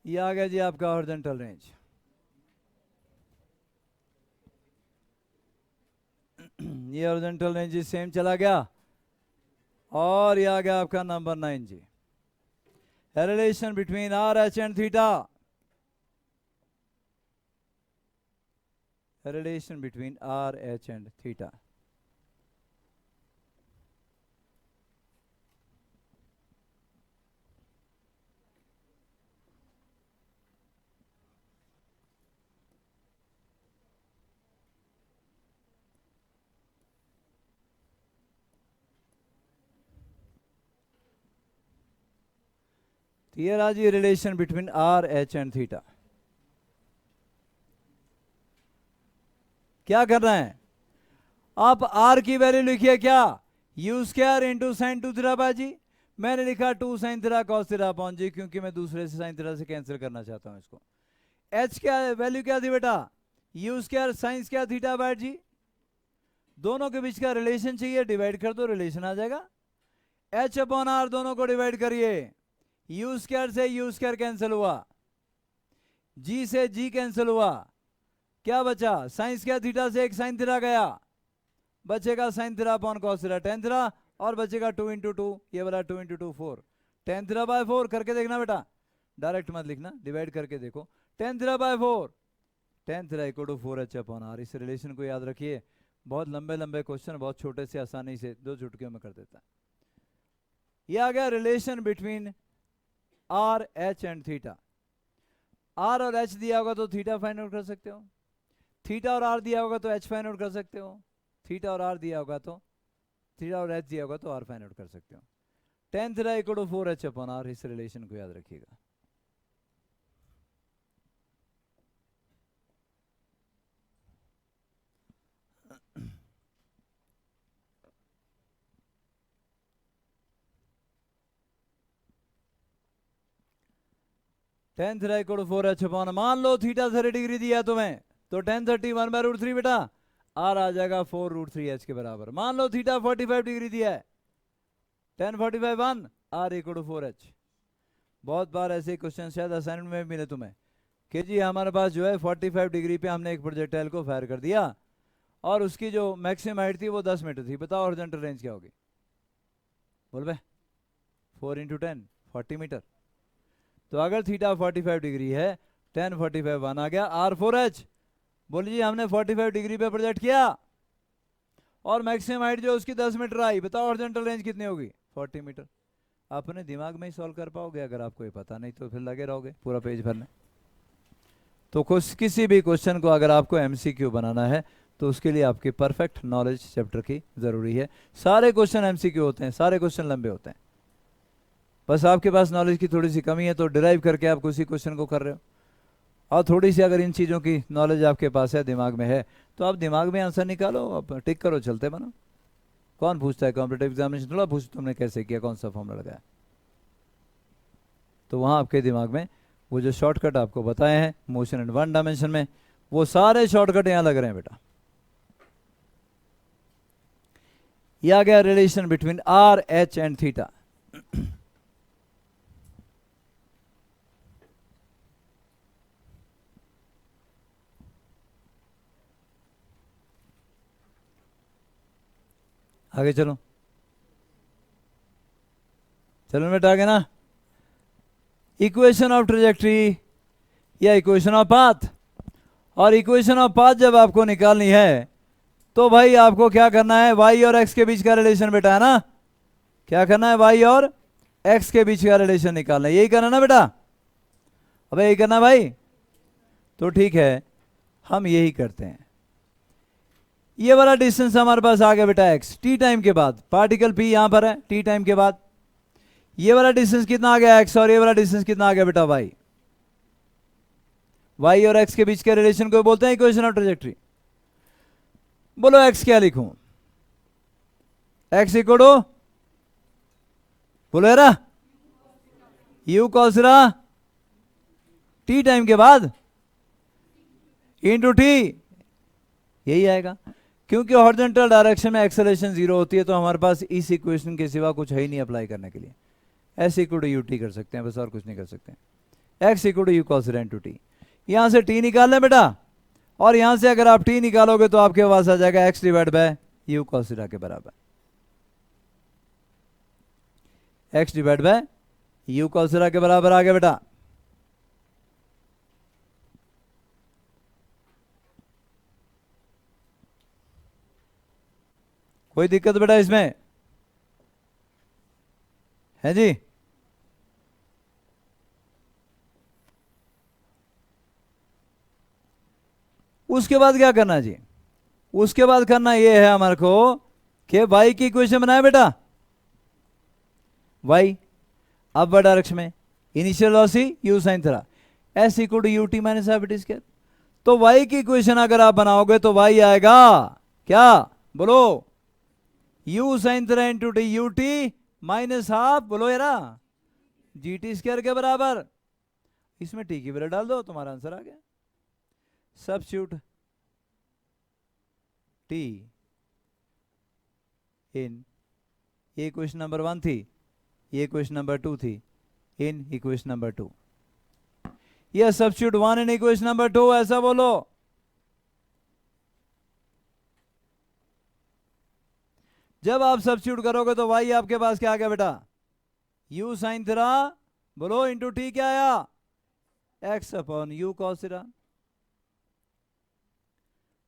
S1: ये आ गया जी आपका हॉरिजॉन्टल रेंज। ये हॉरिजॉन्टल रेंज सेम चला गया, और ये आ गया आपका नंबर 9 जी, relation between r h and theta, relation between r h and theta. Here is the relation between r h and theta. क्या कर रहे हैं आप, r की वैल्यू लिखिए क्या, u square into sine 2 theta by g, मैंने लिखा 2 sine theta cos theta upon g, क्योंकि मैं दूसरे से साइन थीटा से कैंसिल करना चाहता हूं इसको। h क्या वैल्यू क्या थी बेटा, u square sine square theta by g, दोनों के बीच का रिलेशन चाहिए, डिवाइड कर दो रिलेशन आ जाएगा, h अपॉन r दोनों को डिवाइड करिए, u स्क्वायर से u स्क्वायर कैंसिल हुआ, g से g कैंसिल हुआ, क्या बचा साइन स्क्वायर थीटा से एक साइन थीटा गया, बचेगा sign theta upon cos theta tan theta, और बचेगा 2 इंटू 2, ये वाला 2 इंटू 2 4, टेन थीटा बाय 4 करके देखना बेटा, डायरेक्ट मत लिखना, डिवाइड करके देखो, tan theta by 4, tan theta equal to 4h upon r, इस रिलेशन को याद रखिए, बहुत लंबे लंबे क्वेश्चन बहुत छोटे से आसानी से 2 चुटकियों में कर देता है। ये आ गया relation between r h and theta. R और एच दिया होगा तो थीटा फाइंड आउट कर सकते हो, थीटा और आर दिया होगा तो एच फाइंड आउट कर सकते हो, थीटा और आर दिया होगा तो थीटा और एच दिया होगा तो आर फाइंड आउट कर सकते हो। tan theta equal to 4h upon r, इस रिलेशन को याद रखिएगा। tan theta equal to 4h अपॉन, मान लो थीटा 30 डिग्री दिया है तुम्हें, तो tan 30 1/√3 बेटा, आर आ जाएगा 4√3h के बराबर। मान लो थीटा 45 डिग्री दिया है, tan 45 1, are equal to 4h। बहुत बार ऐसे क्वेश्चन शायद असाइनमेंट में मिले तुम्हें कि जी हमारे पास जो है 45 डिग्री पे हमने एक प्रोजेक्टाइल को फायर कर दिया और उसकी जो मैक्सिमम हाइट थी वो 10 मीटर थी, बताओ हॉरिजॉन्टल रेंज क्या होगी? बोल बे 4 × 10 40 मीटर। तो अगर थीटा 45 डिग्री है, tan 45 1 आ गया, आर 4h। बोलिए हमने 45 डिग्री पे प्रोजेक्ट किया और मैक्सिमम हाइट जो उसकी 10 मीटर आई, बताओ हॉरिजॉन्टल रेंज कितनी होगी? 40 मीटर। अपने दिमाग में ही सॉल्व कर पाओगे, अगर आपको ये पता नहीं तो फिर लगे रहोगे पूरा पेज भरने। तो किसी भी क्वेश्चन को अगर आपको एमसीक्यू बनाना है तो उसके लिए आपकी परफेक्ट नॉलेज चैप्टर की ज़रूरी है। सारे क्वेश्चन एमसीक्यू होते हैं, सारे क्वेश्चन लंबे होते हैं, बस आपके पास नॉलेज की थोड़ी सी कमी है तो डिराइव करके आप उसी क्वेश्चन को कर रहे हो। और थोड़ी सी अगर इन चीज़ों की नॉलेज आपके पास है, दिमाग में है, तो आप दिमाग में आंसर निकालो, आप टिक करो, चलते बनो। कौन पूछता है कॉम्पिटिटिव एग्जामिनेशन, थोड़ा पूछ तुमने कैसे किया, कौन सा फॉर्मूला लगाया। तो वहाँ आपके दिमाग में वो जो शॉर्टकट आपको बताए हैं मोशन एंड 1 डायमेंशन में, वो सारे शॉर्टकट यहाँ लग रहे हैं बेटा। ये आ गया relation between r h and theta. आगे चलो, चलो बेटा आगे ना। इक्वेशन ऑफ ट्रेजेक्ट्री या इक्वेशन ऑफ पाथ, और इक्वेशन ऑफ पाथ जब आपको निकालनी है तो भाई आपको क्या करना है, y और x के बीच का रिलेशन बेटा, है ना। क्या करना है, y और x के बीच का रिलेशन निकालना है, यही करना ना बेटा। अबे यही करना भाई, तो ठीक है हम यही करते हैं। ये वाला डिस्टेंस हमारे पास आ गया बेटा x, t टाइम के बाद, पार्टिकल p यहां पर है t टाइम के बाद। ये वाला डिस्टेंस कितना आ गया x, और ये वाला डिस्टेंस कितना आ गया बेटा y। y और x के बीच के रिलेशन को बोलते हैं इक्वेशन ऑफ ट्रेजेक्ट्री। बोलो x क्या लिखूं, x इक्वल टू, बोलो यार, u cos t टाइम के बाद इंटू t, यही आएगा। क्योंकि हॉरिजॉन्टल डायरेक्शन में एक्सेलरेशन 0 होती है तो हमारे पास इस इक्वेशन के सिवा कुछ है ही नहीं अप्लाई करने के लिए। s इक्वल टू ut कर सकते हैं बस, और कुछ नहीं कर सकते। x equal to u cos into t, यहां से t निकाल लें बेटा, और यहां से अगर आप t निकालोगे तो आपके पास आ जाएगा x divide by u cos के बराबर, x divide by u cos के बराबर आ गया बेटा। कोई दिक्कत बेटा इसमें है जी? उसके बाद क्या करना जी, उसके बाद करना ये है हमारे को कि y की इक्वेशन बनाए बेटा। y अपवर्ड डायरेक्शन में initial velocity u sin theta, s equal to ut minus half t square. तो y की इक्वेशन अगर आप बनाओगे तो y आएगा क्या, बोलो, u sin theta into T ut minus half, बोलो यारा, gt स्क्वायर के बराबर। इसमें t की वैल्यू डाल दो, तुम्हारा आंसर आ गया। सब्स्टिट्यूट t इन, ये इक्वेशन नंबर 1 थी, ये इक्वेशन नंबर 2 थी, इन इक्वेशन नंबर 2, ये सब्स्टिट्यूट 1 इन इक्वेशन नंबर 2, ऐसा बोलो। जब आप सब्स्टिट्यूट करोगे तो y आपके पास क्या आ गया बेटा, u sin थीटा, बोलो, इंटू t क्या आया, x upon u cos theta,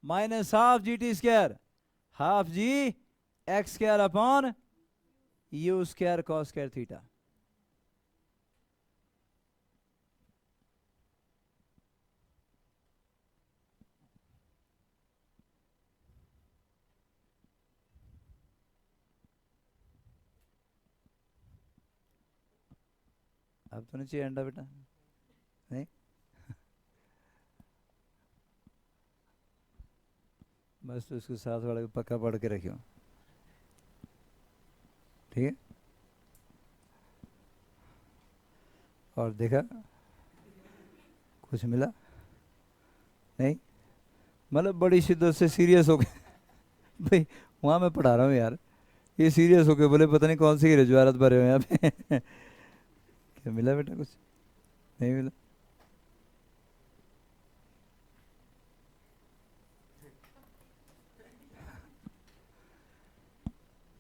S1: minus half gt square, half g x square upon u square cos square theta. अब तो नहीं चाहिए अंडा बेटा, नहीं बस तो इसको साथ वाले को पक्का पढ़ के रखियो, ठीक है। और देखा कुछ मिला नहीं, मतलब बड़ी शिद्दत से सीरियस हो गए भाई, वहाँ मैं पढ़ा रहा हूँ यार, ये सीरियस हो गए, बोले पता नहीं कौन सी रजवारत भरे हुए हैं यहाँ पे क्या मिला बेटा, कुछ नहीं मिला।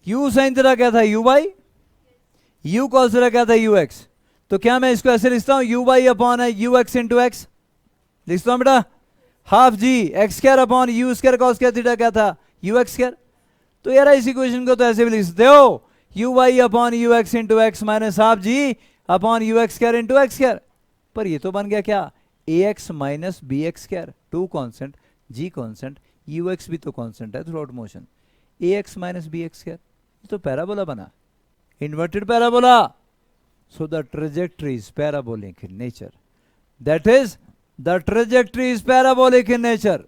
S1: यू साइन तेरा क्या था, यू बाई, यू कॉस तेरा क्या था, यू एक्स। तो क्या मैं इसको ऐसे लिखता हूँ, यू बाई अपॉन है यू एक्स इंटू एक्स, लिखता हूँ बेटा। Half g x square upon u square cos square theta क्या था, यू एक्स स्क्वायर। तो यार इस इक्वेशन को तो ऐसे भी लिख सकते हो, u y upon u x into x minus half g upon u x square into x square. पर ये तो बन गया क्या, a x minus b x square, two constant, g constant, u x भी तो कॉन्सेंट है throughout motion, a x minus b x square, ये तो पैराबोला बना, inverted parabola. So the trajectory is parabolic in nature. That is, the trajectory is parabolic in nature.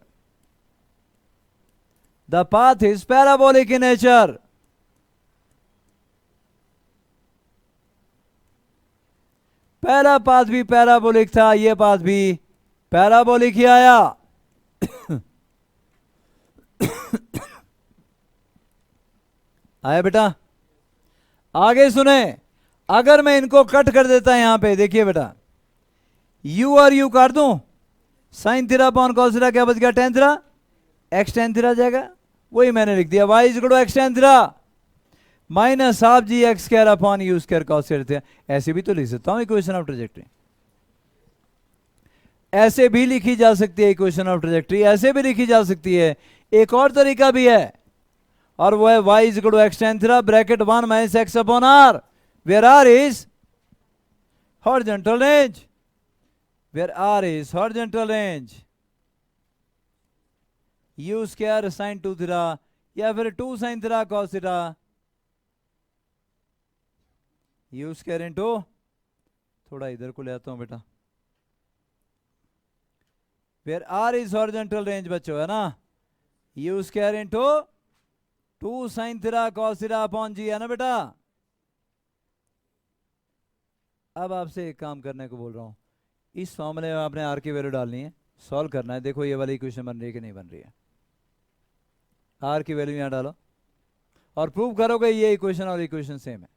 S1: The path is parabolic in nature. पहला पाथ भी पैराबोलिक था, ये पाथ भी पैराबोलिक ही आया आया बेटा। आगे सुने, अगर मैं इनको कट कर देता यहां पे, देखिए बेटा, u और u काट दूं, sine theta upon cos theta क्या बच गया, tan theta, x tan theta जाएगा, वही मैंने लिख दिया, y is equal to x tan theta minus half g x square upon u square cos square theta. ऐसे भी तो लिख सकता हूं इक्वेशन ऑफ ट्रैजेक्टरी, ऐसे भी लिखी जा सकती है इक्वेशन ऑफ ट्रैजेक्टरी, ऐसे भी लिखी जा सकती है, एक और तरीका भी है, और वो है y is equal to x tan theta bracket 1 minus x upon r, where r is horizontal range, where r is horizontal range, u square sine two theta या फिर two sine theta cos theta, u square into, थोड़ा इधर को ले आता हूं बेटा, where r is horizontal range बच्चों, है ना, u square into two sine theta cos theta upon g, है ना बेटा। अब आपसे एक काम करने को बोल रहा हूं, इस फॉर्मूले में आपने आर की वैल्यू डालनी है, सॉल्व करना है, देखो ये वाली इक्वेशन बन रही है कि नहीं बन रही है, आर की वैल्यू यहां डालो और प्रूव करोगे ये इक्वेशन और इक्वेशन सेम है।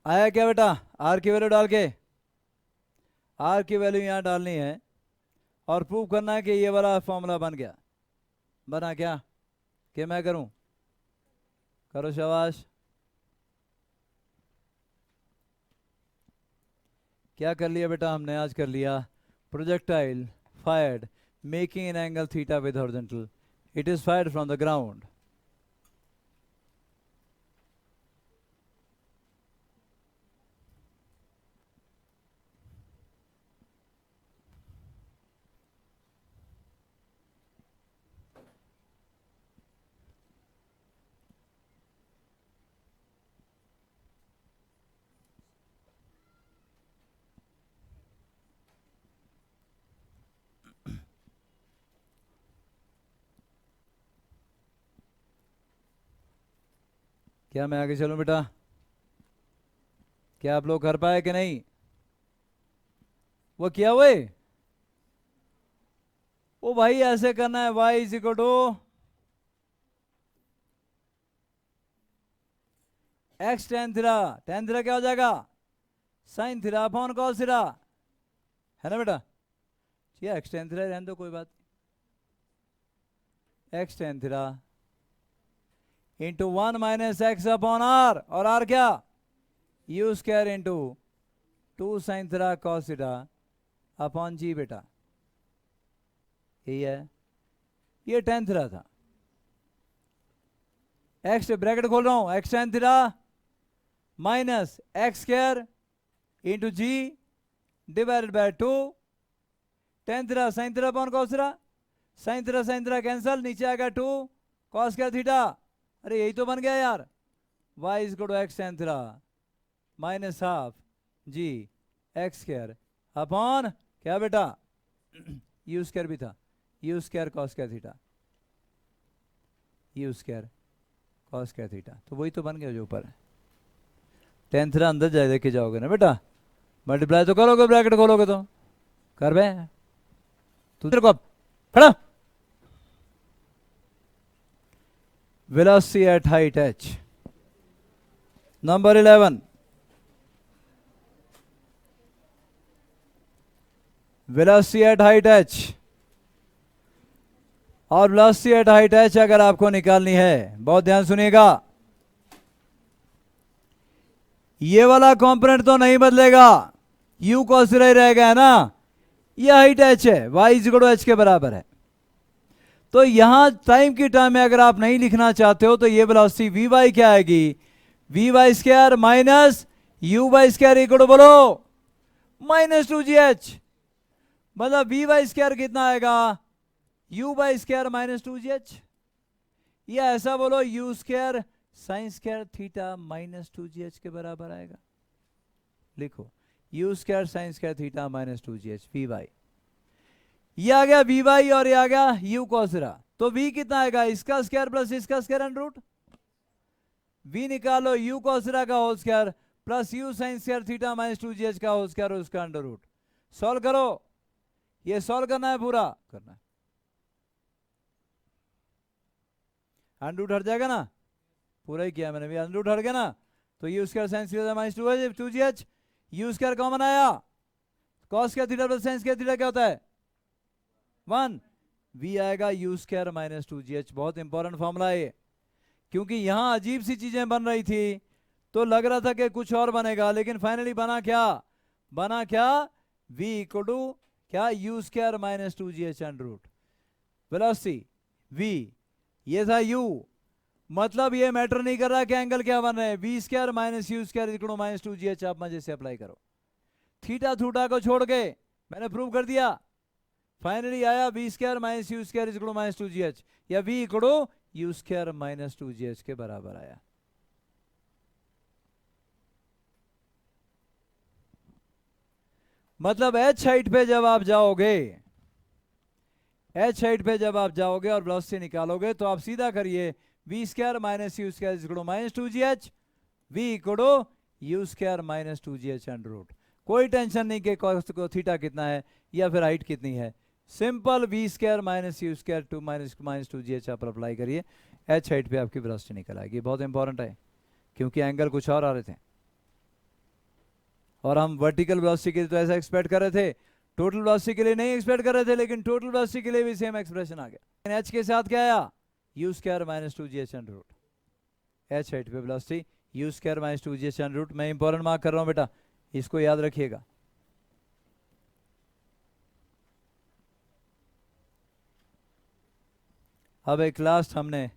S1: आया क्या बेटा, आर की वैल्यू डाल के, आर की वैल्यू यहां डालनी है और प्रूव करना है कि ये वाला फॉर्मूला बन गया, बना क्या, कि मैं करूं, करो शाबाश। क्या कर लिया बेटा हमने, आज कर लिया projectile fired making an angle theta with horizontal, it is fired from the ground, क्या मैं आगे चलूं बेटा? क्या आप लोग कर पाए कि नहीं? वो किया हुए? ओ भाई ऐसे करना है, y is equal to x tan theta. Tan theta क्या हो जाएगा? Sine theta upon cos theta, है ना बेटा? ठीक है, एक्स टेन थीटा रहने दो, कोई बात नहीं। X tan theta into 1 minus x upon r, और आर क्या? U square into 2 sine theta cos theta upon g बेटा, यही है। ये टेन थीटा था। एक्स ब्रैकेट खोल रहा हूं, x tan theta minus x square into g divided by 2 tan theta sine theta upon cos theta, sine theta cancel, नीचे आएगा 2 कॉस स्क्वायर थीटा। अरे यही तो बन गया यार, y is equal to x tan theta minus half g x square upon क्या बेटा? यू स्क्वायर भी था, u square cos square theta, u square cos square theta, तो वही तो बन गया जो ऊपर है। टेन थीटा अंदर जाए देखे जाओगे ना बेटा, मल्टीप्लाई तो करोगे, ब्रैकेट खोलोगे तो कर बे तू तेरे को खड़ा। Velocity at height h, number 11, velocity at height h। और वेलोसिटी एट हाइट h अगर आपको निकालनी है, बहुत ध्यान सुनिएगा, ये वाला कंपोनेंट तो नहीं बदलेगा, u cos थीटा ही रहेगा, है ना? ये हाइट h है, y is equal to h के बराबर है। तो यहां टाइम की टर्म में अगर आप नहीं लिखना चाहते हो तो ये वेलोसिटी vy क्या आएगी? vy square minus uy square equal to बोलो माइनस 2gh, मतलब vy स्क्वायर कितना आएगा? uy स्क्वायर माइनस 2gh, या ऐसा बोलो u square sine square theta minus 2gh के बराबर आएगा। लिखो u square sine square theta minus 2gh vy, ये आ गया vy और ये आ गया u cos थीटा। तो v कितना आएगा? इसका स्क्वायर प्लस इसका स्क्वायर अंडर रूट, v निकालो u cos थीटा का whole square plus u sine square theta minus 2gh का होल स्क्वायर और उसका अंडर रूट। सॉल्व करो, ये सॉल्व करना है, पूरा करना है, अंडर रूट हट जाएगा ना, पूरा ही किया मैंने भी, अंडर रूट हट गया ना, तो u square sine square minus 2gh, u square common आया, cos square theta plus sine square theta क्या होता है? 1, v आएगा u स्क्वायर माइनस 2gh। बहुत इंपॉर्टेंट फॉर्मूला है, क्योंकि यहां अजीब सी चीजें बन रही थी, तो लग रहा था कि कुछ और बनेगा, लेकिन फाइनली बना क्या? बना क्या? v इक्वल टू क्या? u square minus 2gh under root, velocity v, ये था u, मतलब ये मैटर नहीं कर रहा कि एंगल क्या बन रहे हैं, v square minus u square equal to minus 2gh। आप मजे से अप्लाई करो, थीटा थूटा को छोड़ के मैंने प्रूव कर दिया, फाइनली आया v square minus u square equal to minus 2gh, या v equal to u square minus 2gh के बराबर आया। मतलब h हाइट पे जब आप जाओगे, h हाइट पे जब आप जाओगे और वेलोसिटी निकालोगे, तो आप सीधा करिए v square minus u square equal to minus 2gh, v equal to u square minus 2gh under root. कोई टेंशन नहीं कि cos को थीटा कितना है या फिर हाइट कितनी है, simple v square minus u square to minus 2gh आप अप्लाई करिए, h हाइट पे आपकी वेलोसिटी निकल आएगी। बहुत इंपॉर्टेंट है, क्योंकि एंगल कुछ और आ रहे थे, और हम वर्टिकल वेलोसिटी के लिए तो ऐसा एक्सपेक्ट कर रहे थे, टोटल वेलोसिटी के लिए नहीं एक्सपेक्ट कर रहे थे, लेकिन टोटल वेलोसिटी के लिए भी सेम एक्सप्रेशन आ गया। h के साथ क्या आया? U square minus 2gh under root, h height पे velocity u square minus 2gh under root. मैं इंपॉर्टेंट मार्क कर रहा हूं बेटा, इसको याद रखिएगा। अब एक लास्ट हमने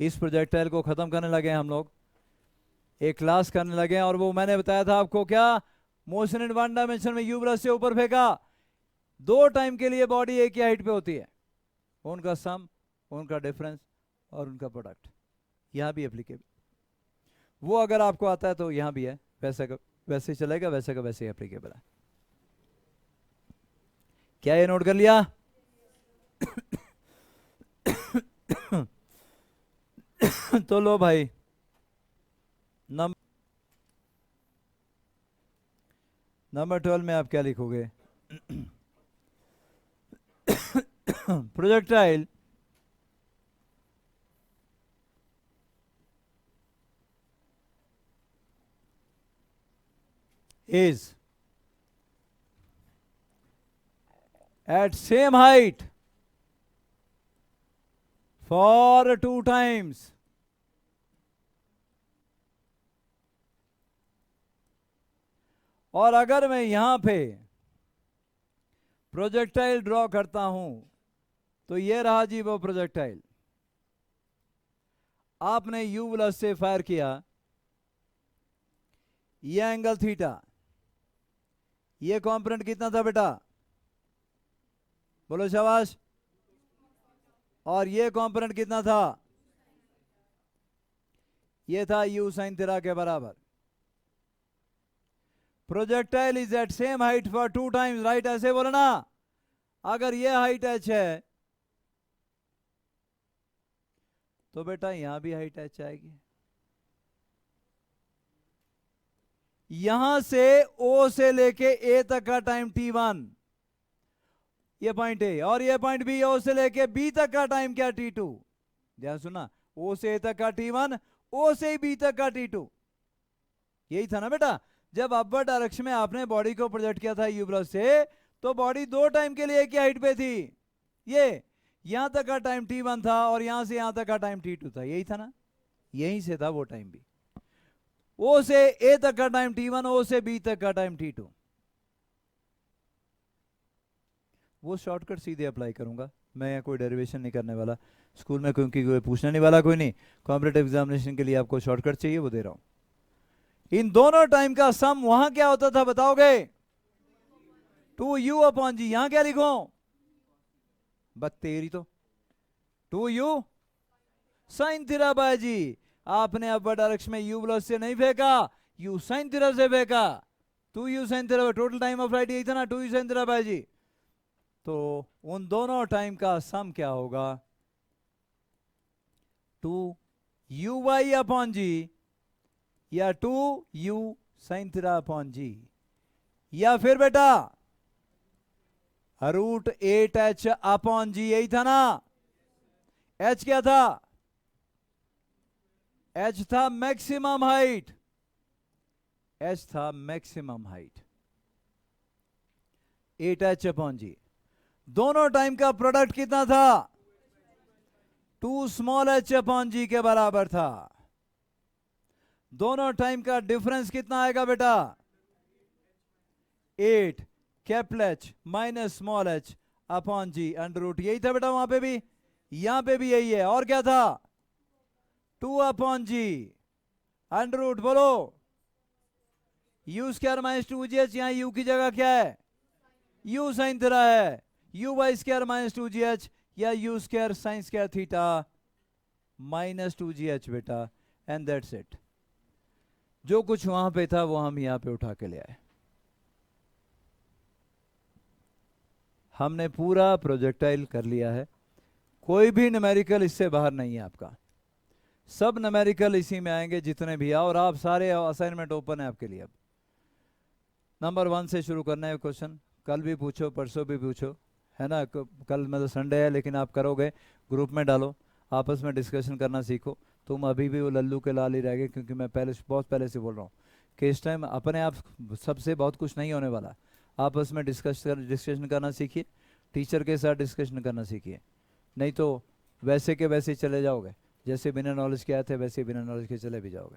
S1: इस प्रोजेक्टाइल को खत्म करने लगे हैं हम लोग, एक क्लास करने लगे हैं, और वो मैंने बताया था आपको क्या? मोशन इन वन डायमेंशन में यू ब्रश से ऊपर फेंका, 2 टाइम के लिए बॉडी एक ही हाइट पे होती है, उनका सम, उनका डिफरेंस और उनका प्रोडक्ट, यहां भी एप्लीकेबल। वो अगर आपको आता है तो यहां भी है, वैसे का वैसे ही चलेगा, वैसे का वैसे ही एप्लीकेबल है। क्या ये नोट कर लिया? तो लो भाई, नंबर 12 में आप क्या लिखोगे? Projectile is at same height for 2 times. और अगर मैं यहां पे प्रोजेक्टाइल ड्रॉ करता हूं तो ये रहा जी वो प्रोजेक्टाइल। आपने यू प्लस से फायर किया, ये एंगल थीटा, ये कंपोनेंट कितना था बेटा? बोलो शाबाश। और ये कंपोनेंट कितना था? ये था यू साइन थीटा के बराबर। Projectile is at same height for 2 times, right? ऐसे बोलो ना। अगर ये हाइट h है तो बेटा यहां भी हाइट h आएगी। यहां से O से लेके A तक का टाइम T1, ये पॉइंट A, और ये पॉइंट B, O से लेके B तक का टाइम क्या? T2। ध्यान सुना, O से A तक का T1, O से B तक का T2। यही था ना बेटा? जब अपवर्ड डायरेक्शन में आपने बॉडी को प्रोजेक्ट किया था यू प्लस से, तो बॉडी 2 टाइम के लिए एक ही हाइट पे थी। ये यहां तक का टाइम T1 था और यहां से यहां तक का टाइम T2 था, यही था ना? यहीं से था वो टाइम भी। O से A तक का टाइम T1, O से B तक का टाइम T2। वो शॉर्टकट सीधे अप्लाई करूंगा, मैं यहाँ कोई डेरिवेशन नहीं करने वाला स्कूल में, क्योंकि कोई पूछने नहीं वाला, कोई नहीं। कॉम्पिटेटिव एग्जामिनेशन के लिए आपको शॉर्टकट चाहिए, वो दे रहा हूं। इन दोनों टाइम का सम वहां क्या होता था बताओगे? 2u अपॉन जी। यहां क्या लिखो? बत्तेरी तो 2u साइन थीटा बाय जी। आपने अपवर्ड डायरेक्शन में u प्लस से नहीं फेंका, u साइन थीटा से फेंका। 2u sine theta, total time of flight यही था ना, 2u साइन थीटा बाय जी। तो उन दोनों टाइम का सम क्या होगा? 2uy अपॉन जी, या 2u sine theta upon g, या फिर बेटा √8h अपॉन जी। यही था ना? h क्या था? h था मैक्सिमम हाइट, h था मैक्सिमम हाइट, 8h अपॉन जी। दोनों टाइम का प्रोडक्ट कितना था? 2 स्मॉल h अपॉन जी के बराबर था। दोनों टाइम का डिफरेंस कितना आएगा बेटा? 8 capital H minus small h upon g under root. यही था बेटा वहां पे भी, यहां पे भी यही है। और क्या था? 2 अपॉन जी अंडर रूट, बोलो यू स्क्वायर माइनस 2gh। यहां u की जगह क्या है? u साइन थीटा है। u by square minus 2gh, या u square sine square theta minus 2gh बेटा, एंड दैट्स इट। जो कुछ वहां पे था वो हम यहां पे उठा के ले आए। हमने पूरा प्रोजेक्टाइल कर लिया है, कोई भी न्यूमेरिकल इससे बाहर नहीं है आपका। सब न्यूमेरिकल इसी में आएंगे जितने भी, और आप सारे असाइनमेंट ओपन है आपके लिए। अब नंबर 1 से शुरू करना है क्वेश्चन, कल भी पूछो परसों भी पूछो, है ना? कल मतलब संडे है, लेकिन आप करोगे, ग्रुप में डालो, आपस में डिस्कशन करना सीखो। तुम अभी भी वो लल्लू के लाल ही रह गए, क्योंकि मैं बहुत पहले से बोल रहा हूँ कि इस टाइम अपने आप सबसे बहुत कुछ नहीं होने वाला। आपस में डिस्कशन करना सीखिए, टीचर के साथ डिस्कशन करना सीखिए, नहीं तो वैसे के वैसे चले जाओगे, जैसे बिना नॉलेज के आए थे वैसे बिना नॉलेज के चले भी जाओगे।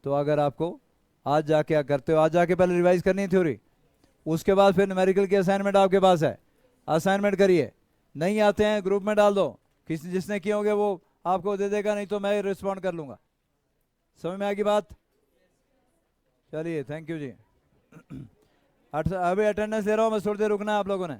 S1: तो अगर आपको आज जाके क्या करते हो, आज जाके पहले रिवाइज करनी है थ्योरी, उसके बाद फिर न्यूमेरिकल की असाइनमेंट आपके पास है, असाइनमेंट करिए। नहीं आते हैं ग्रुप में डाल दो, किसी जिसने किए होंगे वो आपको दे देगा, नहीं तो मैं रिस्पॉन्ड कर लूंगा। समझ में आएगी बात? चलिए, थैंक यू जी। अभी अटेंडेंस ले रहा हूँ मैं, थोड़ी देर रुकना है आप लोगों ने।